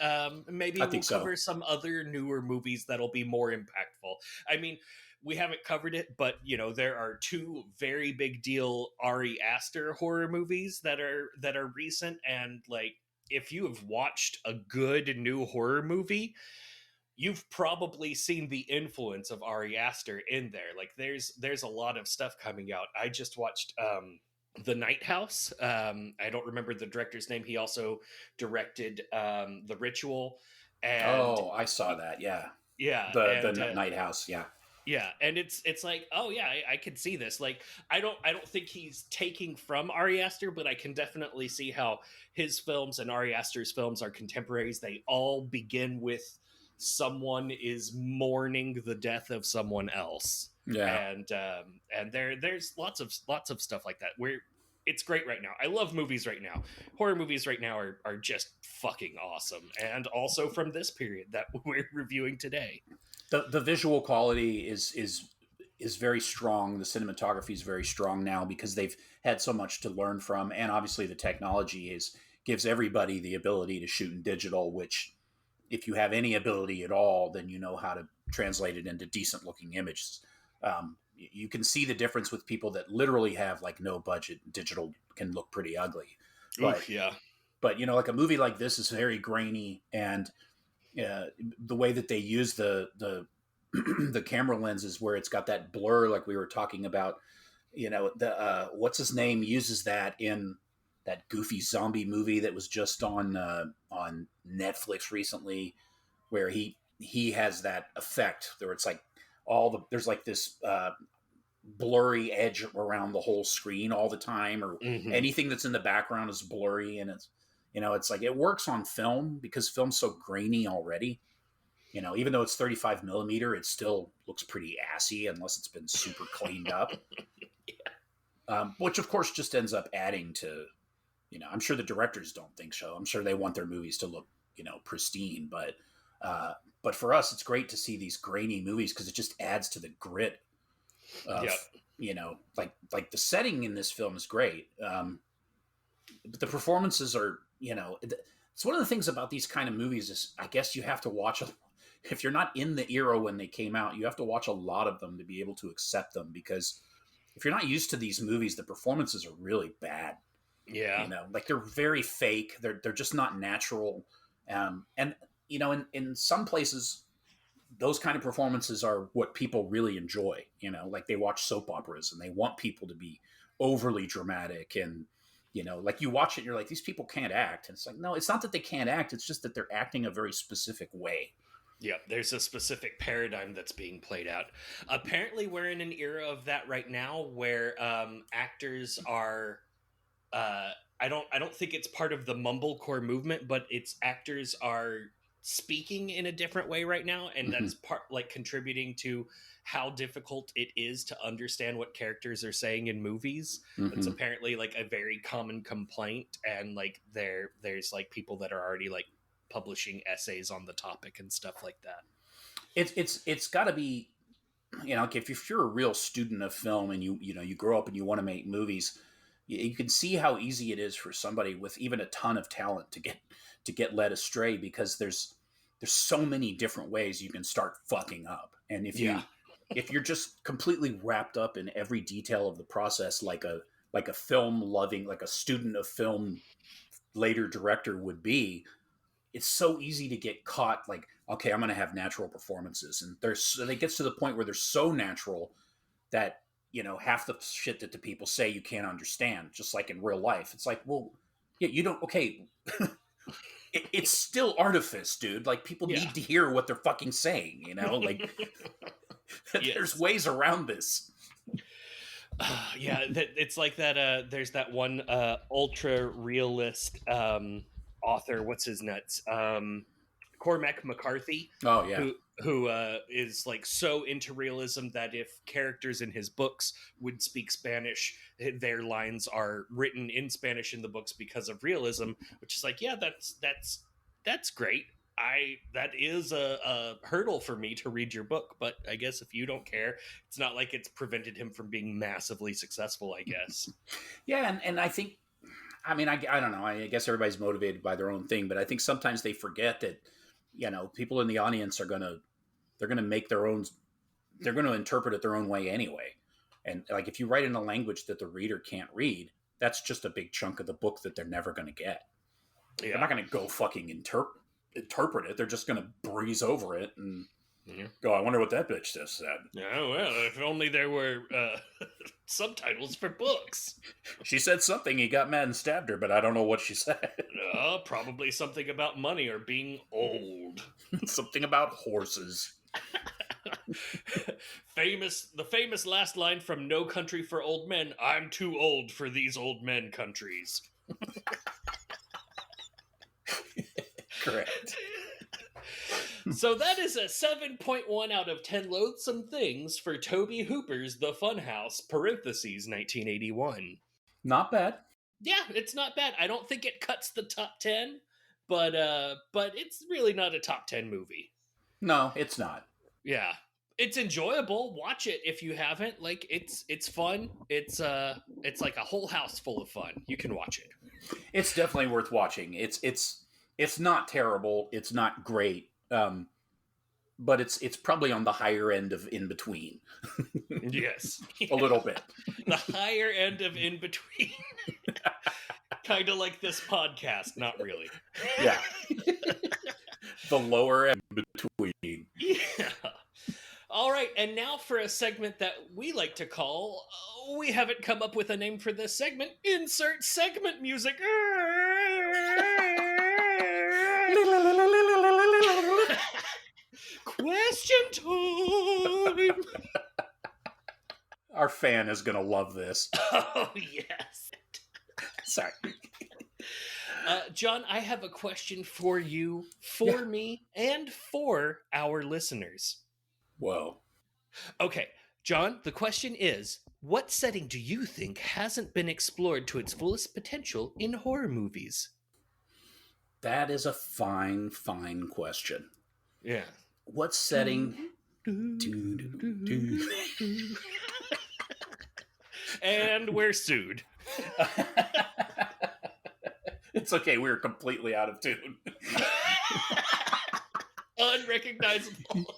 Maybe I we'll think so. cover some other newer movies that'll be more impactful. I mean, we haven't covered it, but there are two very big deal Ari Aster horror movies that are recent, and like if you have watched a good new horror movie, you've probably seen the influence of Ari Aster in there. Like there's a lot of stuff coming out. I just watched The Night House. I don't remember the director's name. He also directed The Ritual, and Oh, I saw that. Yeah, yeah, the and Night House. Yeah. yeah, and it's like, oh yeah, I could see this. Like I don't think he's taking from Ari Aster, but I can definitely see how his films and Ari Aster's films are contemporaries. They all begin with someone is mourning the death of someone else, Yeah. and there's lots of stuff like that where it's great right now. I love movies right now. Horror movies right now are just fucking awesome, and also from this period that we're reviewing today. The visual quality is very strong. The cinematography is very strong now because they've had so much to learn from, and obviously the technology is gives everybody the ability to shoot in digital. Which, if you have any ability at all, then you know how to translate it into decent looking images. You can see the difference with people that literally have like no budget. Digital can look pretty ugly, but Oof, yeah. like a movie like this is very grainy, and the way that they use the the camera lenses where it's got that blur like we were talking about, the what's his name uses that in that goofy zombie movie that was just on Netflix recently, where he has that effect where it's like there's like this blurry edge around the whole screen all the time, or Hmm. anything that's in the background is blurry, and it's like it works on film because film's so grainy already. Even though it's 35 millimeter, it still looks pretty assy unless it's been super cleaned up. Which of course just ends up adding to, I'm sure the directors don't think so. I'm sure they want their movies to look, pristine, but for us, it's great to see these grainy movies because it just adds to the grit of, Yep. like the setting in this film is great. But the performances are, it's one of the things about these kind of movies is I guess you have to watch them. If you're not in the era when they came out, you have to watch a lot of them to be able to accept them, because if you're not used to these movies, the performances are really bad. Yeah. Like they're very fake. They're just not natural. And in some places, those kind of performances are what people really enjoy. Like they watch soap operas and they want people to be overly dramatic, and like you watch it and you're like, these people can't act. And it's like, no, it's not that they can't act. It's just that they're acting a very specific way. Yep. There's a specific paradigm that's being played out. Apparently, we're in an era of that right now where actors are. I don't think it's part of the mumblecore movement, but it's actors are speaking in a different way right now, and Mm-hmm. that's part like contributing to how difficult it is to understand what characters are saying in movies. That's Mm-hmm. apparently like a very common complaint, and like there's like people that are already like publishing essays on the topic and stuff like that. It's got to be, if you're a real student of film and you grow up and you want to make movies, you can see how easy it is for somebody with even a ton of talent to get led astray, because there's so many different ways you can start fucking up. And if you're just completely wrapped up in every detail of the process, like a film loving, like a student of film later director would be, it's so easy to get caught. Like, okay, I'm going to have natural performances, and it gets to the point where they're so natural that half the shit that the people say you can't understand. Just like in real life, it's like, well, yeah, you don't. Okay, it's still artifice, dude. Like, people need to hear what they're fucking saying. Like, there's ways around this. It's like that. There's that one ultra realist author. What's his nuts? Cormac McCarthy. Oh yeah. Who is like so into realism that if characters in his books would speak Spanish, their lines are written in Spanish in the books because of realism. Which is like, yeah, that's great. That is a hurdle for me to read your book, but I guess if you don't care, it's not like it's prevented him from being massively successful, I guess. Yeah, and I think, I don't know, I guess everybody's motivated by their own thing, but I think sometimes they forget that, people in the audience they're gonna make their own, they're gonna interpret it their own way anyway. And like, if you write in a language that the reader can't read, that's just a big chunk of the book that they're never gonna get. Yeah. They're not gonna go fucking interpret it. They're just going to breeze over it and go, I wonder what that bitch just said. Oh, well, if only there were subtitles for books. She said something, he got mad and stabbed her, but I don't know what she said. Probably something about money or being old. Something about horses. The famous last line from No Country for Old Men, I'm too old for these old men countries. Correct. So that is a 7.1 out of 10 loathsome things for Tobe Hooper's The Funhouse, parentheses, 1981. Not bad. Yeah, it's not bad. I don't think it cuts the top 10, but it's really not a top 10 movie. No, it's not. Yeah. It's enjoyable. Watch it if you haven't. Like, it's fun. It's like a whole house full of fun. You can watch it. It's definitely worth watching. It's not terrible. It's not great. But it's probably on the higher end of in between. Yes. A little bit. The higher end of in between. Kind of like this podcast. Not really. Yeah. The lower end between. Yeah. All right. And now for a segment that we like to call, we haven't come up with a name for this segment. Insert segment music. Question time. Our fan is going to love this. Oh, yes. Sorry. John, I have a question for you, me, and for our listeners. Whoa. Okay, John, the question is, what setting do you think hasn't been explored to its fullest potential in horror movies? That is a fine, fine question. Yeah. What setting? And we're sued. It's okay, we're completely out of tune. Unrecognizable.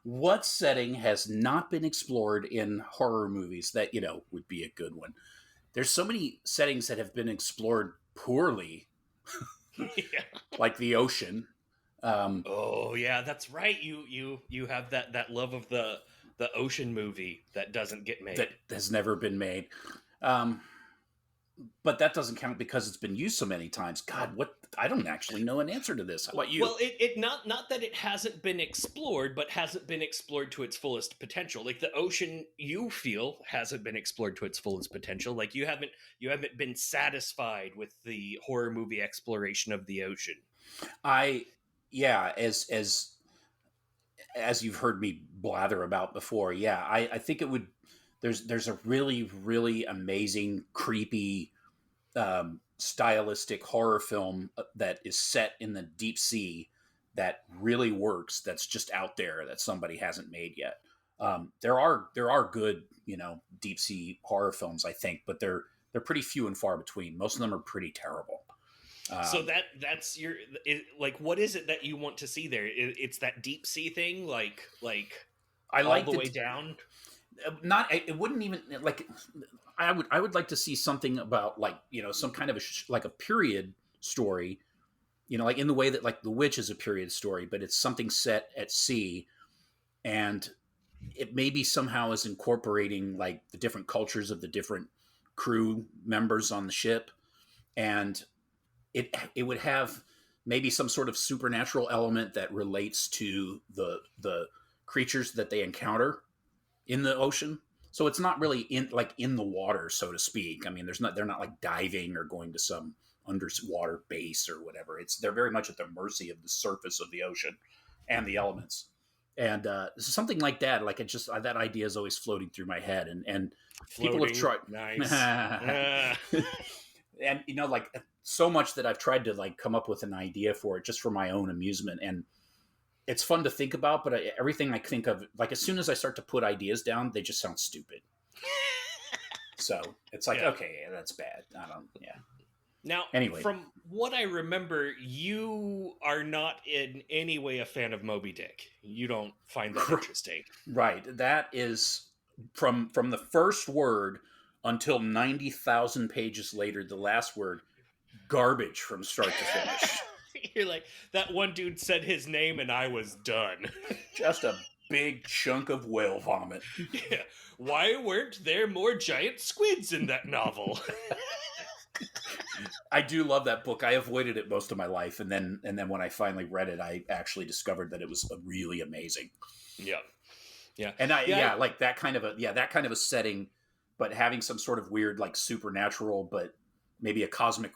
What setting has not been explored in horror movies that, would be a good one? There's so many settings that have been explored poorly. Yeah. Like the ocean. Oh yeah, that's right. You have that love of the ocean movie that doesn't get made. That has never been made. But that doesn't count because it's been used so many times. God, I don't actually know an answer to this. How about you? Well, it not that it hasn't been explored, but hasn't been explored to its fullest potential. Like the ocean, you feel hasn't been explored to its fullest potential. Like you haven't been satisfied with the horror movie exploration of the ocean. As you've heard me blather about before, I think it would. There's a really, really amazing, creepy stylistic horror film that is set in the deep sea that really works, that's just out there, that somebody hasn't made yet. There are good, deep sea horror films, I think, but they're pretty few and far between. Most of them are pretty terrible. So that's your like, what is it that you want to see there? It's that deep sea thing, like I all like the way down. Not, it wouldn't even like. I would like to see something about, like, some kind of like a period story, like in the way that, like, The Witch is a period story, but it's something set at sea, and it maybe somehow is incorporating, like, the different cultures of the different crew members on the ship, and it would have maybe some sort of supernatural element that relates to the creatures that they encounter in the ocean. So it's not really in the water, so to speak. I mean, they're not like diving or going to some underwater base or whatever. They're very much at the mercy of the surface of the ocean and the elements. And something like that, like, it just, that idea is always floating through my head, and people have Floating, tried. nice. And like, so much that I've tried to, like, come up with an idea for it just for my own amusement, and it's fun to think about, but everything I think of, like, as soon as I start to put ideas down, they just sound stupid. So it's like, okay, yeah, that's bad. I don't, yeah. Now, anyway, from what I remember, you are not in any way a fan of Moby Dick. You don't find that interesting. Right. That is from the first word until 90,000 pages later, the last word, garbage from start to finish. You're like, that one dude said his name and I was done. Just a big chunk of whale vomit. Yeah. Why weren't there more giant squids in that novel? I do love that book. I avoided it most of my life, and then when I finally read it, I actually discovered that it was really amazing. Yeah. Yeah. And like that kind of a setting, but having some sort of weird, like, supernatural, but maybe a cosmic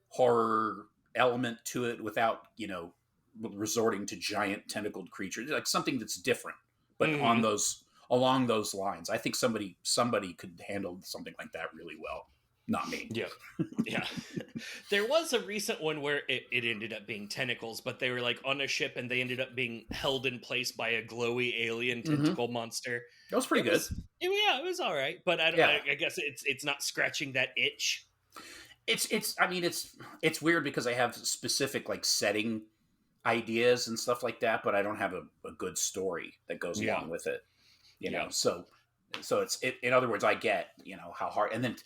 horror element to it without, resorting to giant tentacled creatures, like something that's different, but along those lines. I think somebody could handle something like that really well. Not me. Yeah. Yeah. There was a recent one where it ended up being tentacles, but they were, like, on a ship and they ended up being held in place by a glowy alien tentacle monster. That was pretty good. It was all right, but I guess it's not scratching that itch. It's weird because I have specific, like, setting ideas and stuff like that, but I don't have a good story that goes along with it. So it's in other words, I get, how hard, and then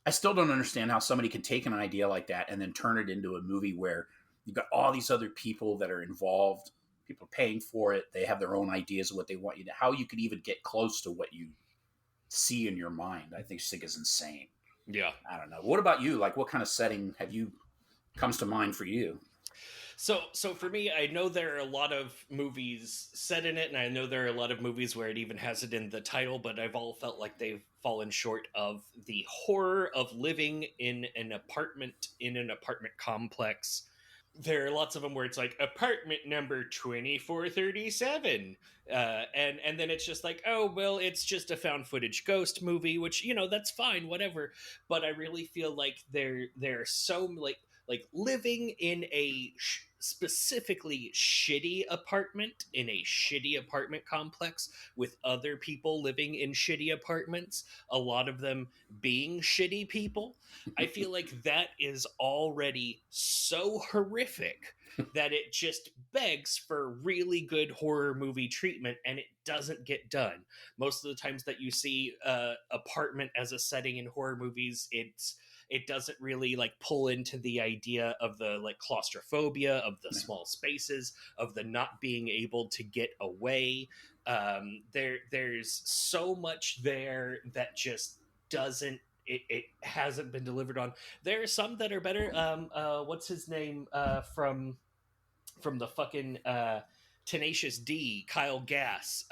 I still don't understand how somebody can take an idea like that and then turn it into a movie where you've got all these other people that are involved, people paying for it, they have their own ideas of what they want you to, how you could even get close to what you see in your mind. I think is insane. Yeah. I don't know. What about you? Like, what kind of setting comes to mind for you? So for me, I know there are a lot of movies set in it, and I know there are a lot of movies where it even has it in the title, but I've all felt like they've fallen short of the horror of living in an apartment complex. There are lots of them where it's like apartment number 2437, and then it's just like, oh well, it's just a found footage ghost movie, which, that's fine, whatever. But I really feel like they're so like living in a specifically shitty apartment in a shitty apartment complex with other people living in shitty apartments, a lot of them being shitty people. I feel like that is already so horrific that it just begs for really good horror movie treatment, and it doesn't get done. Most of the times that you see apartment as a setting in horror movies, it doesn't really, like, pull into the idea of the, like, claustrophobia, of the small spaces, of the not being able to get away. There's so much there that just doesn't, it hasn't been delivered on. There are some that are better. What's his name from the fucking Tenacious D, Kyle Gass,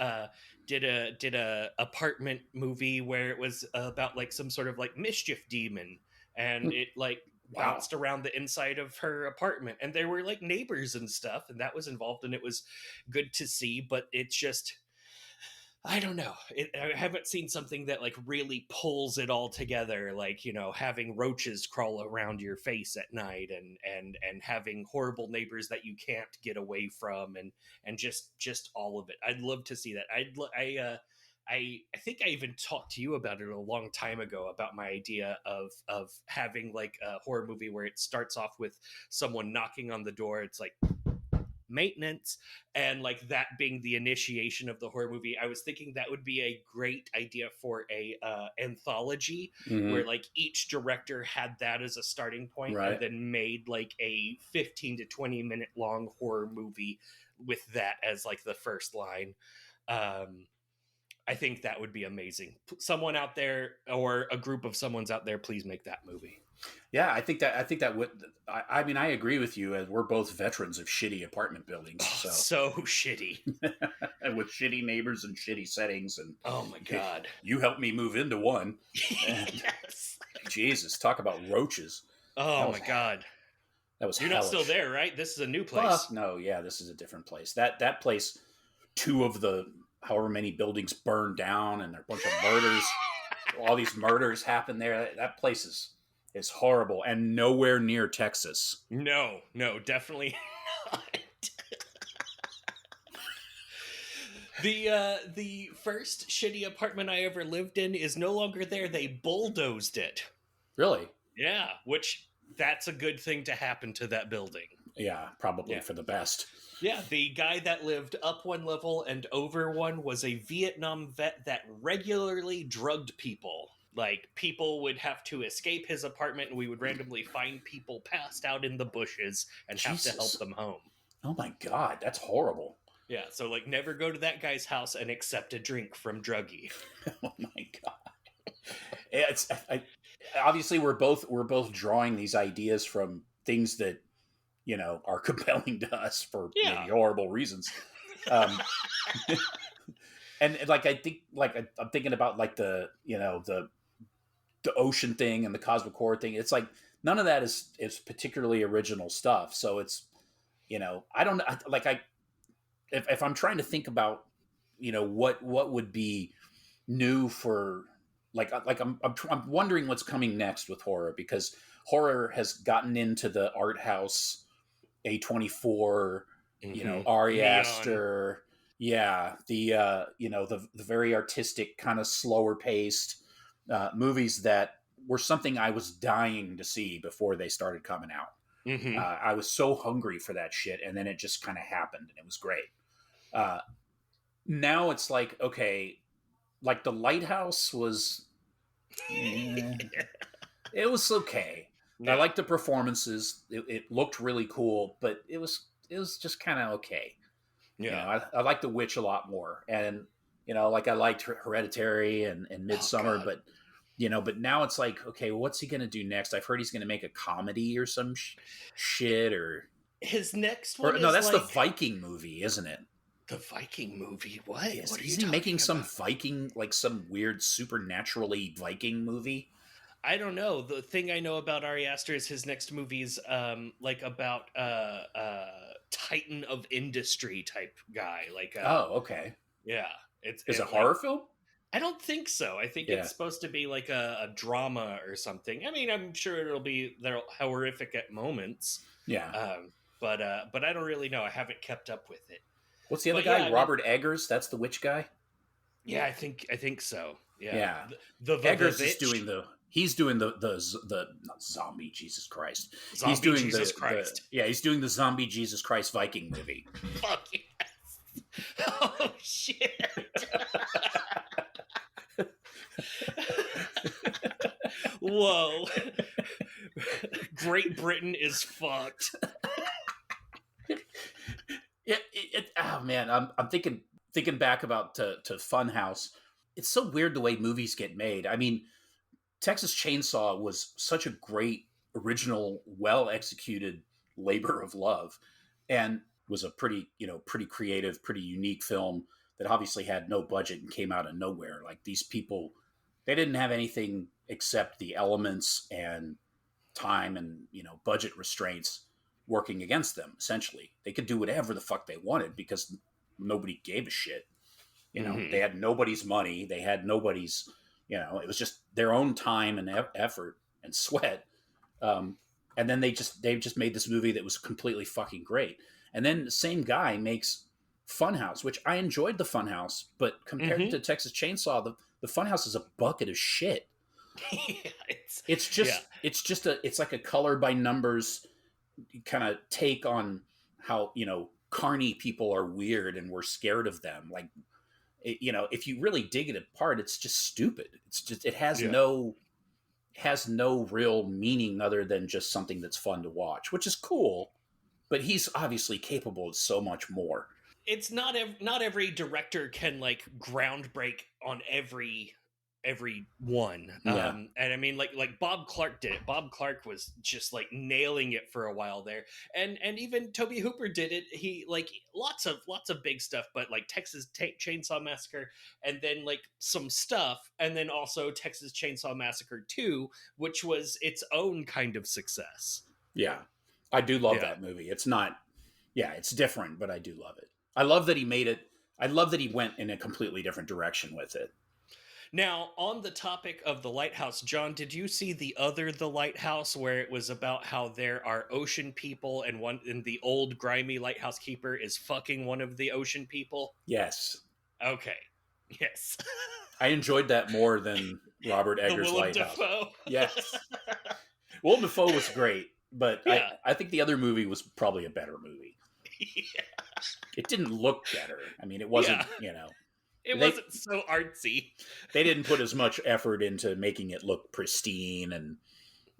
did a apartment movie where it was about, like, some sort of, like, mischief demon, and it, like, bounced around the inside of her apartment, and there were, like, neighbors and stuff, and that was involved, and it was good to see. But it's just, I don't know. I haven't seen something that like really pulls it all together, like having roaches crawl around your face at night, and having horrible neighbors that you can't get away from, and just all of it. I'd love to see that. I think I even talked to you about it a long time ago about my idea of having like a horror movie where it starts off with someone knocking on the door. It's like maintenance, and like that being the initiation of the horror movie. I was thinking that would be a great idea for a anthology, Mm-hmm. where like each director had that as a starting point, and Right. then made like a 15 to 20 minute long horror movie with that as like the first line. I think that would be amazing. Someone out there, or a group of someone's out there, please make that movie. Yeah, I think that would. I mean, I agree with you. As we're both veterans of shitty apartment buildings, Oh, so shitty. and with shitty neighbors and shitty settings, and Oh my god. you helped me move into one. And Yes. Jesus, talk about roaches. Oh That my was god. that was You're not still hellish. there, right? This is a new place. Fuck no, yeah, this is a different place. That place, two of the however many buildings burned down, and there are a bunch of murders. All these murders happen there. That place is horrible, and nowhere near Texas. No, definitely not. The first shitty apartment I ever lived in is no longer there. They bulldozed it. Really? Yeah, which that's a good thing to happen to that building. Yeah, probably Yeah. for the best. Yeah, the guy that lived up one level and over one was a Vietnam vet that regularly drugged people. Like, people would have to escape his apartment, and we would randomly find people passed out in the bushes and have to help Jesus. them home. Oh my God, that's horrible. Yeah, so like never go to that guy's house and accept a drink from druggie. Oh my God. Obviously we're both drawing these ideas from things that are compelling to us for Yeah. maybe horrible reasons. And like I think I'm thinking about like the the ocean thing and the cosmic horror thing. It's like none of that is particularly original stuff. So it's I don't like I if I'm trying to think about what would be new for I'm wondering what's coming next with horror, because horror has gotten into the art house A24, Ari Neon. Aster, the the very artistic kind of slower paced movies that were something I was dying to see before they started coming out. Mm-hmm. I was so hungry for that shit, and then it just kind of happened, and it was great. Now it's like, okay, like The Lighthouse was, it was okay. Yeah. I liked the performances. It looked really cool, but it was just kind of okay. Yeah. I like The Witch a lot more, and like I liked Hereditary and Midsummer, God. but now it's like, okay, what's he gonna do next? I've heard he's gonna make a comedy or some shit, or his next one. no, is that's like the Viking movie, isn't it? the Viking movie. What? Yes, What are isn't you he making talking some about? Viking, like some weird supernaturally Viking movie? I don't know. The thing I know about Ari Aster is his next movie's like about Titan of industry type guy. Like Oh, okay. yeah. Is it a like, horror film? I don't think so. I think Yeah. it's supposed to be like a drama or something. I mean, I'm sure they're horrific at moments. Yeah. But I don't really know. I haven't kept up with it. What's the other But guy? yeah, I mean- Robert Eggers. That's the witch guy. Yeah, I think so. Yeah. Yeah. The Eggers is Vitch. doing the. He's doing the not zombie Jesus Christ. Zombie he's doing Jesus the, Christ. he's doing the zombie Jesus Christ Viking movie. Fuck yes. Oh shit. Whoa. Great Britain is fucked. Yeah. Oh man, I'm thinking back about to Funhouse. It's so weird the way movies get made. I mean, Texas Chainsaw was such a great original, well executed labor of love, and was a pretty creative, pretty unique film that obviously had no budget and came out of nowhere. Like, these people, they didn't have anything except the elements and time and budget restraints working against them. Essentially, they could do whatever the fuck they wanted because nobody gave a shit. They Hmm. had nobody's money. They had nobody's, it was just their own time and effort and sweat. Um, and then they've just made this movie that was completely fucking great. And then the same guy makes Funhouse, which I enjoyed the Funhouse, but compared Hmm. to Texas Chainsaw, the Funhouse is a bucket of shit. Yeah, It's yeah, just it's like a color by numbers kind of take on how, carny people are weird and we're scared of them. Like, if you really dig it apart, it's just stupid. It's just, yeah. has no real meaning other than just something that's fun to watch, which is cool. But he's obviously capable of so much more. It's not every director can like ground break on every one. Yeah, And I mean, like Bob Clark did it. Bob Clark was just like nailing it for a while there, and even Tobe Hooper did it. He like lots of big stuff, but like Texas Chainsaw Massacre, and then like some stuff, and then also Texas Chainsaw Massacre 2, which was its own kind of success. yeah. I do love Yeah. that movie. It's not, yeah, it's different, but I do love it. I love that he made it. I love that he went in a completely different direction with it. Now, on the topic of the lighthouse, John, did you see The Lighthouse, where it was about how there are ocean people and the old grimy lighthouse keeper is fucking one of the ocean people? Yes. Okay. Yes. I enjoyed that more than Robert The Eggers' Willem Lighthouse. Dafoe. Yes. Willem Dafoe was great, but Yeah. I think the other movie was probably a better movie. Yeah. It didn't look better. I mean, it wasn't, Yeah. It they wasn't so artsy. they didn't put as much effort into making it look pristine and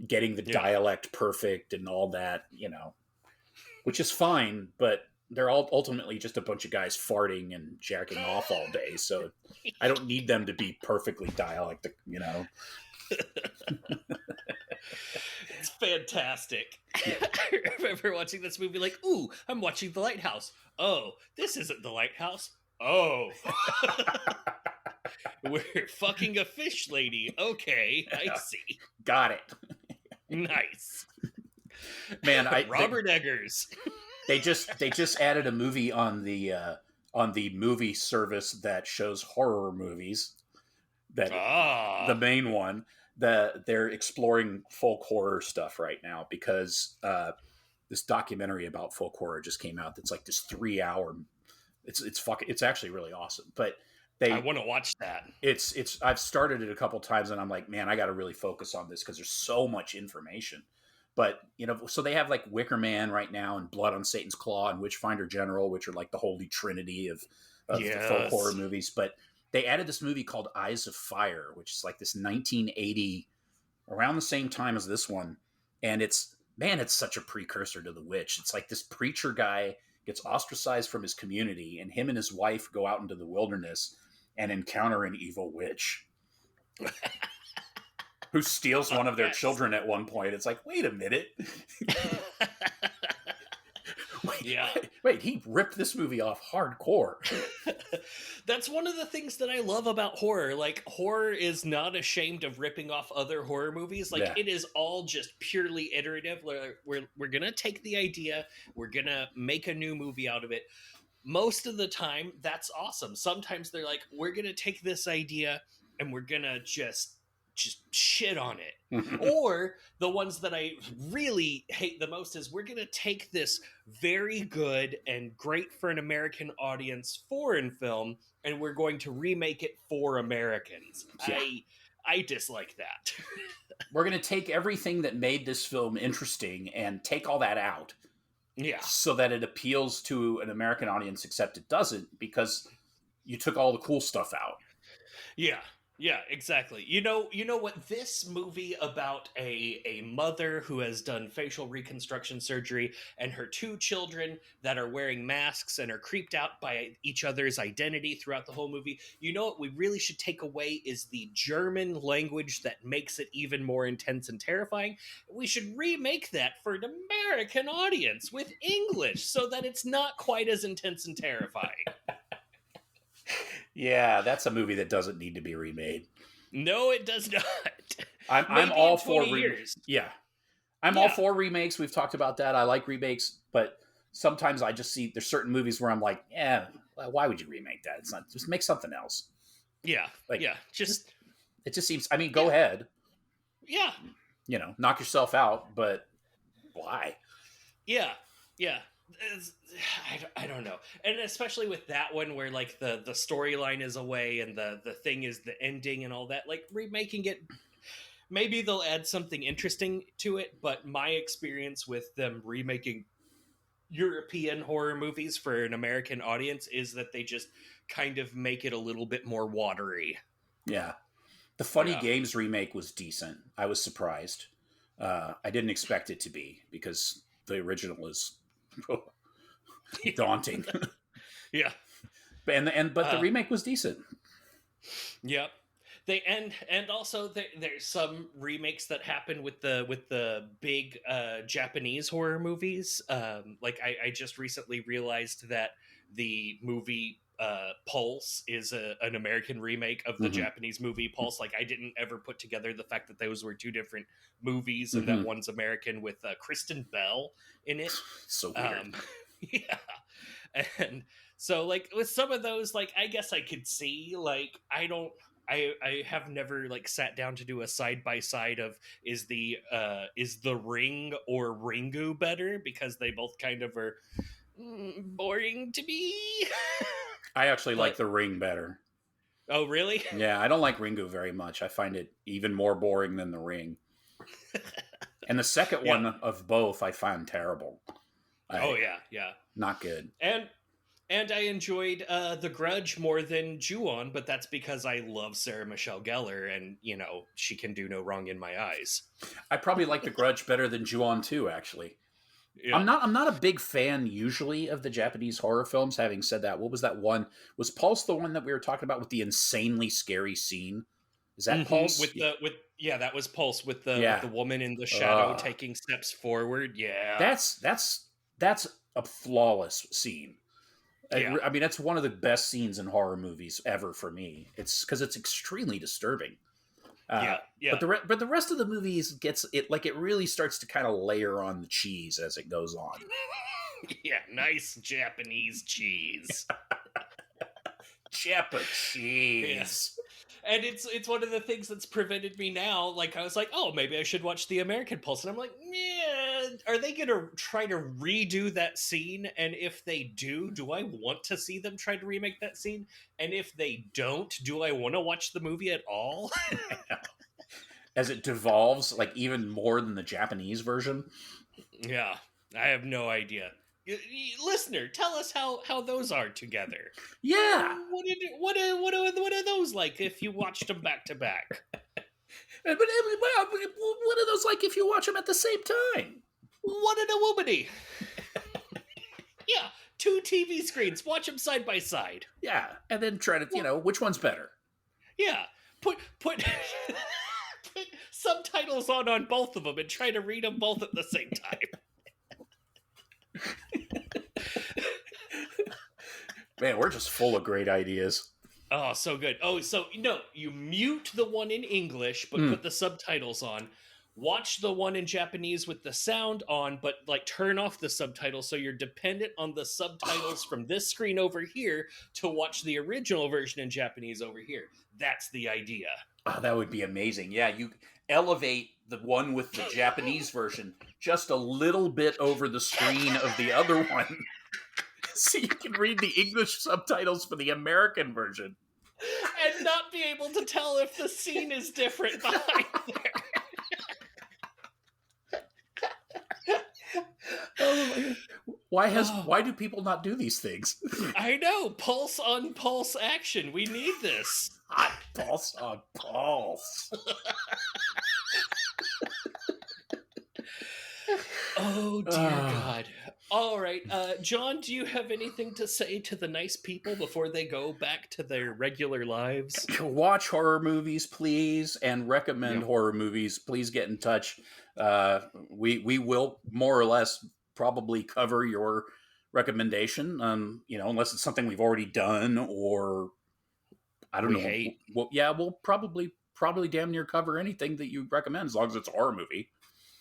getting the Yeah. dialect perfect and all that, which is fine, but they're all ultimately just a bunch of guys farting and jacking off all day. So I don't need them to be perfectly dialectic. It's fantastic. Yeah. I remember watching this movie like, ooh, I'm watching The Lighthouse. Oh, this isn't The Lighthouse. Oh. We're fucking a fish lady. Okay, I see. Got it. Nice. Man, Robert Eggers. they just added a movie on the movie service that shows horror movies. That the Ah. main one, they're exploring folk horror stuff right now because this documentary about folk horror just came out. That's like this 3 hour. It's actually really awesome. But I they want to watch that. it's I've started it a couple times and I'm like, man, I got to really focus on this because there's so much information. But so they have like Wicker Man right now and Blood on Satan's Claw and Witchfinder General, which are like the holy trinity of the folk horror Yes. movies. But they added this movie called Eyes of Fire, which is like this 1980, around the same time as this one, and it's such a precursor to The Witch. It's like this preacher guy gets ostracized from his community, and him and his wife go out into the wilderness and encounter an evil witch who steals one of their Yes. children at one point. It's like, wait a minute. Yeah. Wait, he ripped this movie off hardcore. That's one of the things that I love about horror. Like, horror is not ashamed of ripping off other horror movies. Like, Yeah. it is all just purely iterative. We're going to take the idea, we're going to make a new movie out of it. Most of the time, that's awesome. Sometimes they're like, we're going to take this idea and we're going to just shit on it. Or the ones that I really hate the most is we're going to take this very good and great for an American audience foreign film and we're going to remake it for Americans. Yeah. I dislike that. We're going to take everything that made this film interesting and take all that out. Yeah. So that it appeals to an American audience, except it doesn't because you took all the cool stuff out. Yeah. Yeah, exactly. You know what, this movie about a mother who has done facial reconstruction surgery and her two children that are wearing masks and are creeped out by each other's identity throughout the whole movie. You know what we really should take away is the German language that makes it even more intense and terrifying. We should remake that for an American audience with English so that it's not quite as intense and terrifying. Yeah, that's a movie that doesn't need to be remade. No, it does not. I'm Maybe all in for 20 years. Yeah, I'm all for remakes. We've talked about that. I like remakes, but sometimes I just see there's certain movies where I'm like, yeah, why would you remake that? It's not, just make something else. Yeah, Like, yeah, just it just seems. I mean, go yeah, ahead, yeah, knock yourself out, but why? yeah, yeah. It's- I don't know, and especially with that one where like the storyline is away and the thing is the ending and all that. Like remaking it, maybe they'll add something interesting to it. But my experience with them remaking European horror movies for an American audience is that they just kind of make it a little bit more watery. Yeah, the Funny Yeah. Games remake was decent. I was surprised. I didn't expect it to be because the original is daunting. Yeah. But the Uh, remake was decent. yep. They and also there's some remakes that happen with the big Japanese horror movies. Like I just recently realized that the movie Pulse is an American remake of the Mm-hmm. Japanese movie Pulse. Like I didn't ever put together the fact that those were two different movies and Mm-hmm. that one's American with Kristen Bell in it. So weird. Yeah, and so like with some of those, like I guess I could see like I have never like sat down to do a side by side of is the Ring or Ringu better, because they both kind of are boring to me. I actually like But The Ring better. oh really? Yeah, I don't like Ringu very much. I find it even more boring than The Ring. And the second Yeah. one of both I find terrible. Oh yeah, yeah. Not good. And I enjoyed The Grudge more than Ju-on, but that's because I love Sarah Michelle Gellar, and she can do no wrong in my eyes. I probably like The Grudge better than Ju-on too, actually. Yeah. I'm not a big fan usually of the Japanese horror films. Having said that, what was that one? Was Pulse the one that we were talking about with the insanely scary scene? Is that Pulse? That was Pulse with the Yeah. woman in the shadow taking steps forward. Yeah. That's a flawless scene. Yeah. I mean, that's one of the best scenes in horror movies ever for me. It's because it's extremely disturbing. Yeah. But the rest of the movies gets it, like, it really starts to kind of layer on the cheese as it goes on. Yeah, nice Japanese cheese. Japa cheese. Yeah. And it's one of the things that's prevented me now. Like I was like, oh, maybe I should watch the American Pulse, and I'm like, man, are they gonna try to redo that scene? And if they do I want to see them try to remake that scene? And if they don't, do I want to watch the movie at all? As it devolves, like, even more than the Japanese version. Yeah, I have no idea. Listener, tell us how those are together. Yeah. What are those like if you watched them back to back? But what are those like if you watch them at the same time? What in a woobity? Yeah, 2 TV screens. Watch them side by side. Yeah, and then try to, which one's better? Yeah, put put subtitles on both of them and try to read them both at the same time. Man, we're just full of great ideas. Oh, so good. Oh, so you mute the one in English, but put the subtitles on. Watch the one in Japanese with the sound on, but like turn off the subtitles so you're dependent on the subtitles from this screen over here to watch the original version in Japanese over here. That's the idea. Oh, that would be amazing. Yeah, you elevate the one with the Japanese version just a little bit over the screen of the other one. So you can read the English subtitles for the American version. And not be able to tell if the scene is different behind there. Oh my God. Why do people not do these things? I know. Pulse on pulse action. We need this. Hot pulse on pulse. Oh, dear God. All right. John, do you have anything to say to the nice people before they go back to their regular lives? Watch horror movies, please, and recommend horror movies. Please get in touch. We will more or less probably cover your recommendation, unless it's something we've already done, or I don't know. Hate. Well, yeah, we'll probably damn near cover anything that you recommend, as long as it's a horror movie.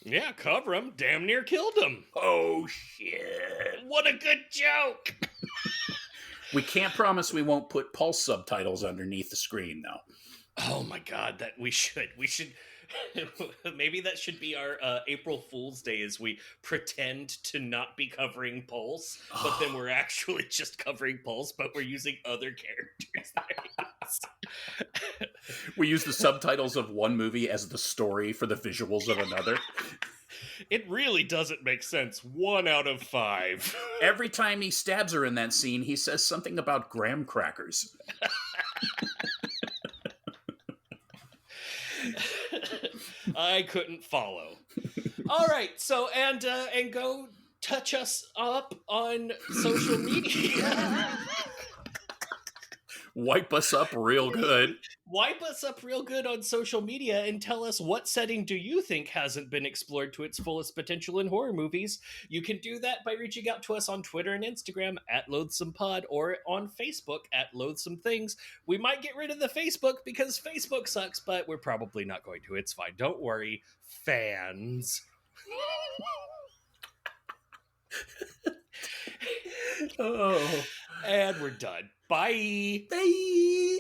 Yeah, cover him. Damn near killed him. Oh, shit. What a good joke. We can't promise we won't put Pulse subtitles underneath the screen, though. Oh my god, that we should. Maybe that should be our April Fool's Day, as we pretend to not be covering Pulse, but then we're actually just covering Pulse, but we're using other characters' names. We use the subtitles of one movie as the story for the visuals of another. It really doesn't make sense. 1 out of 5. Every time he stabs her in that scene, he says something about graham crackers. I couldn't follow. All right, so and go touch us up on social media. Wipe us up real good. Wipe us up real good on social media and tell us, what setting do you think hasn't been explored to its fullest potential in horror movies? You can do that by reaching out to us on Twitter and Instagram at LoathsomePod, or on Facebook at Loathsome Things. We might get rid of the Facebook because Facebook sucks, but we're probably not going to. It's fine. Don't worry, fans. Oh. And we're done. Bye. Bye.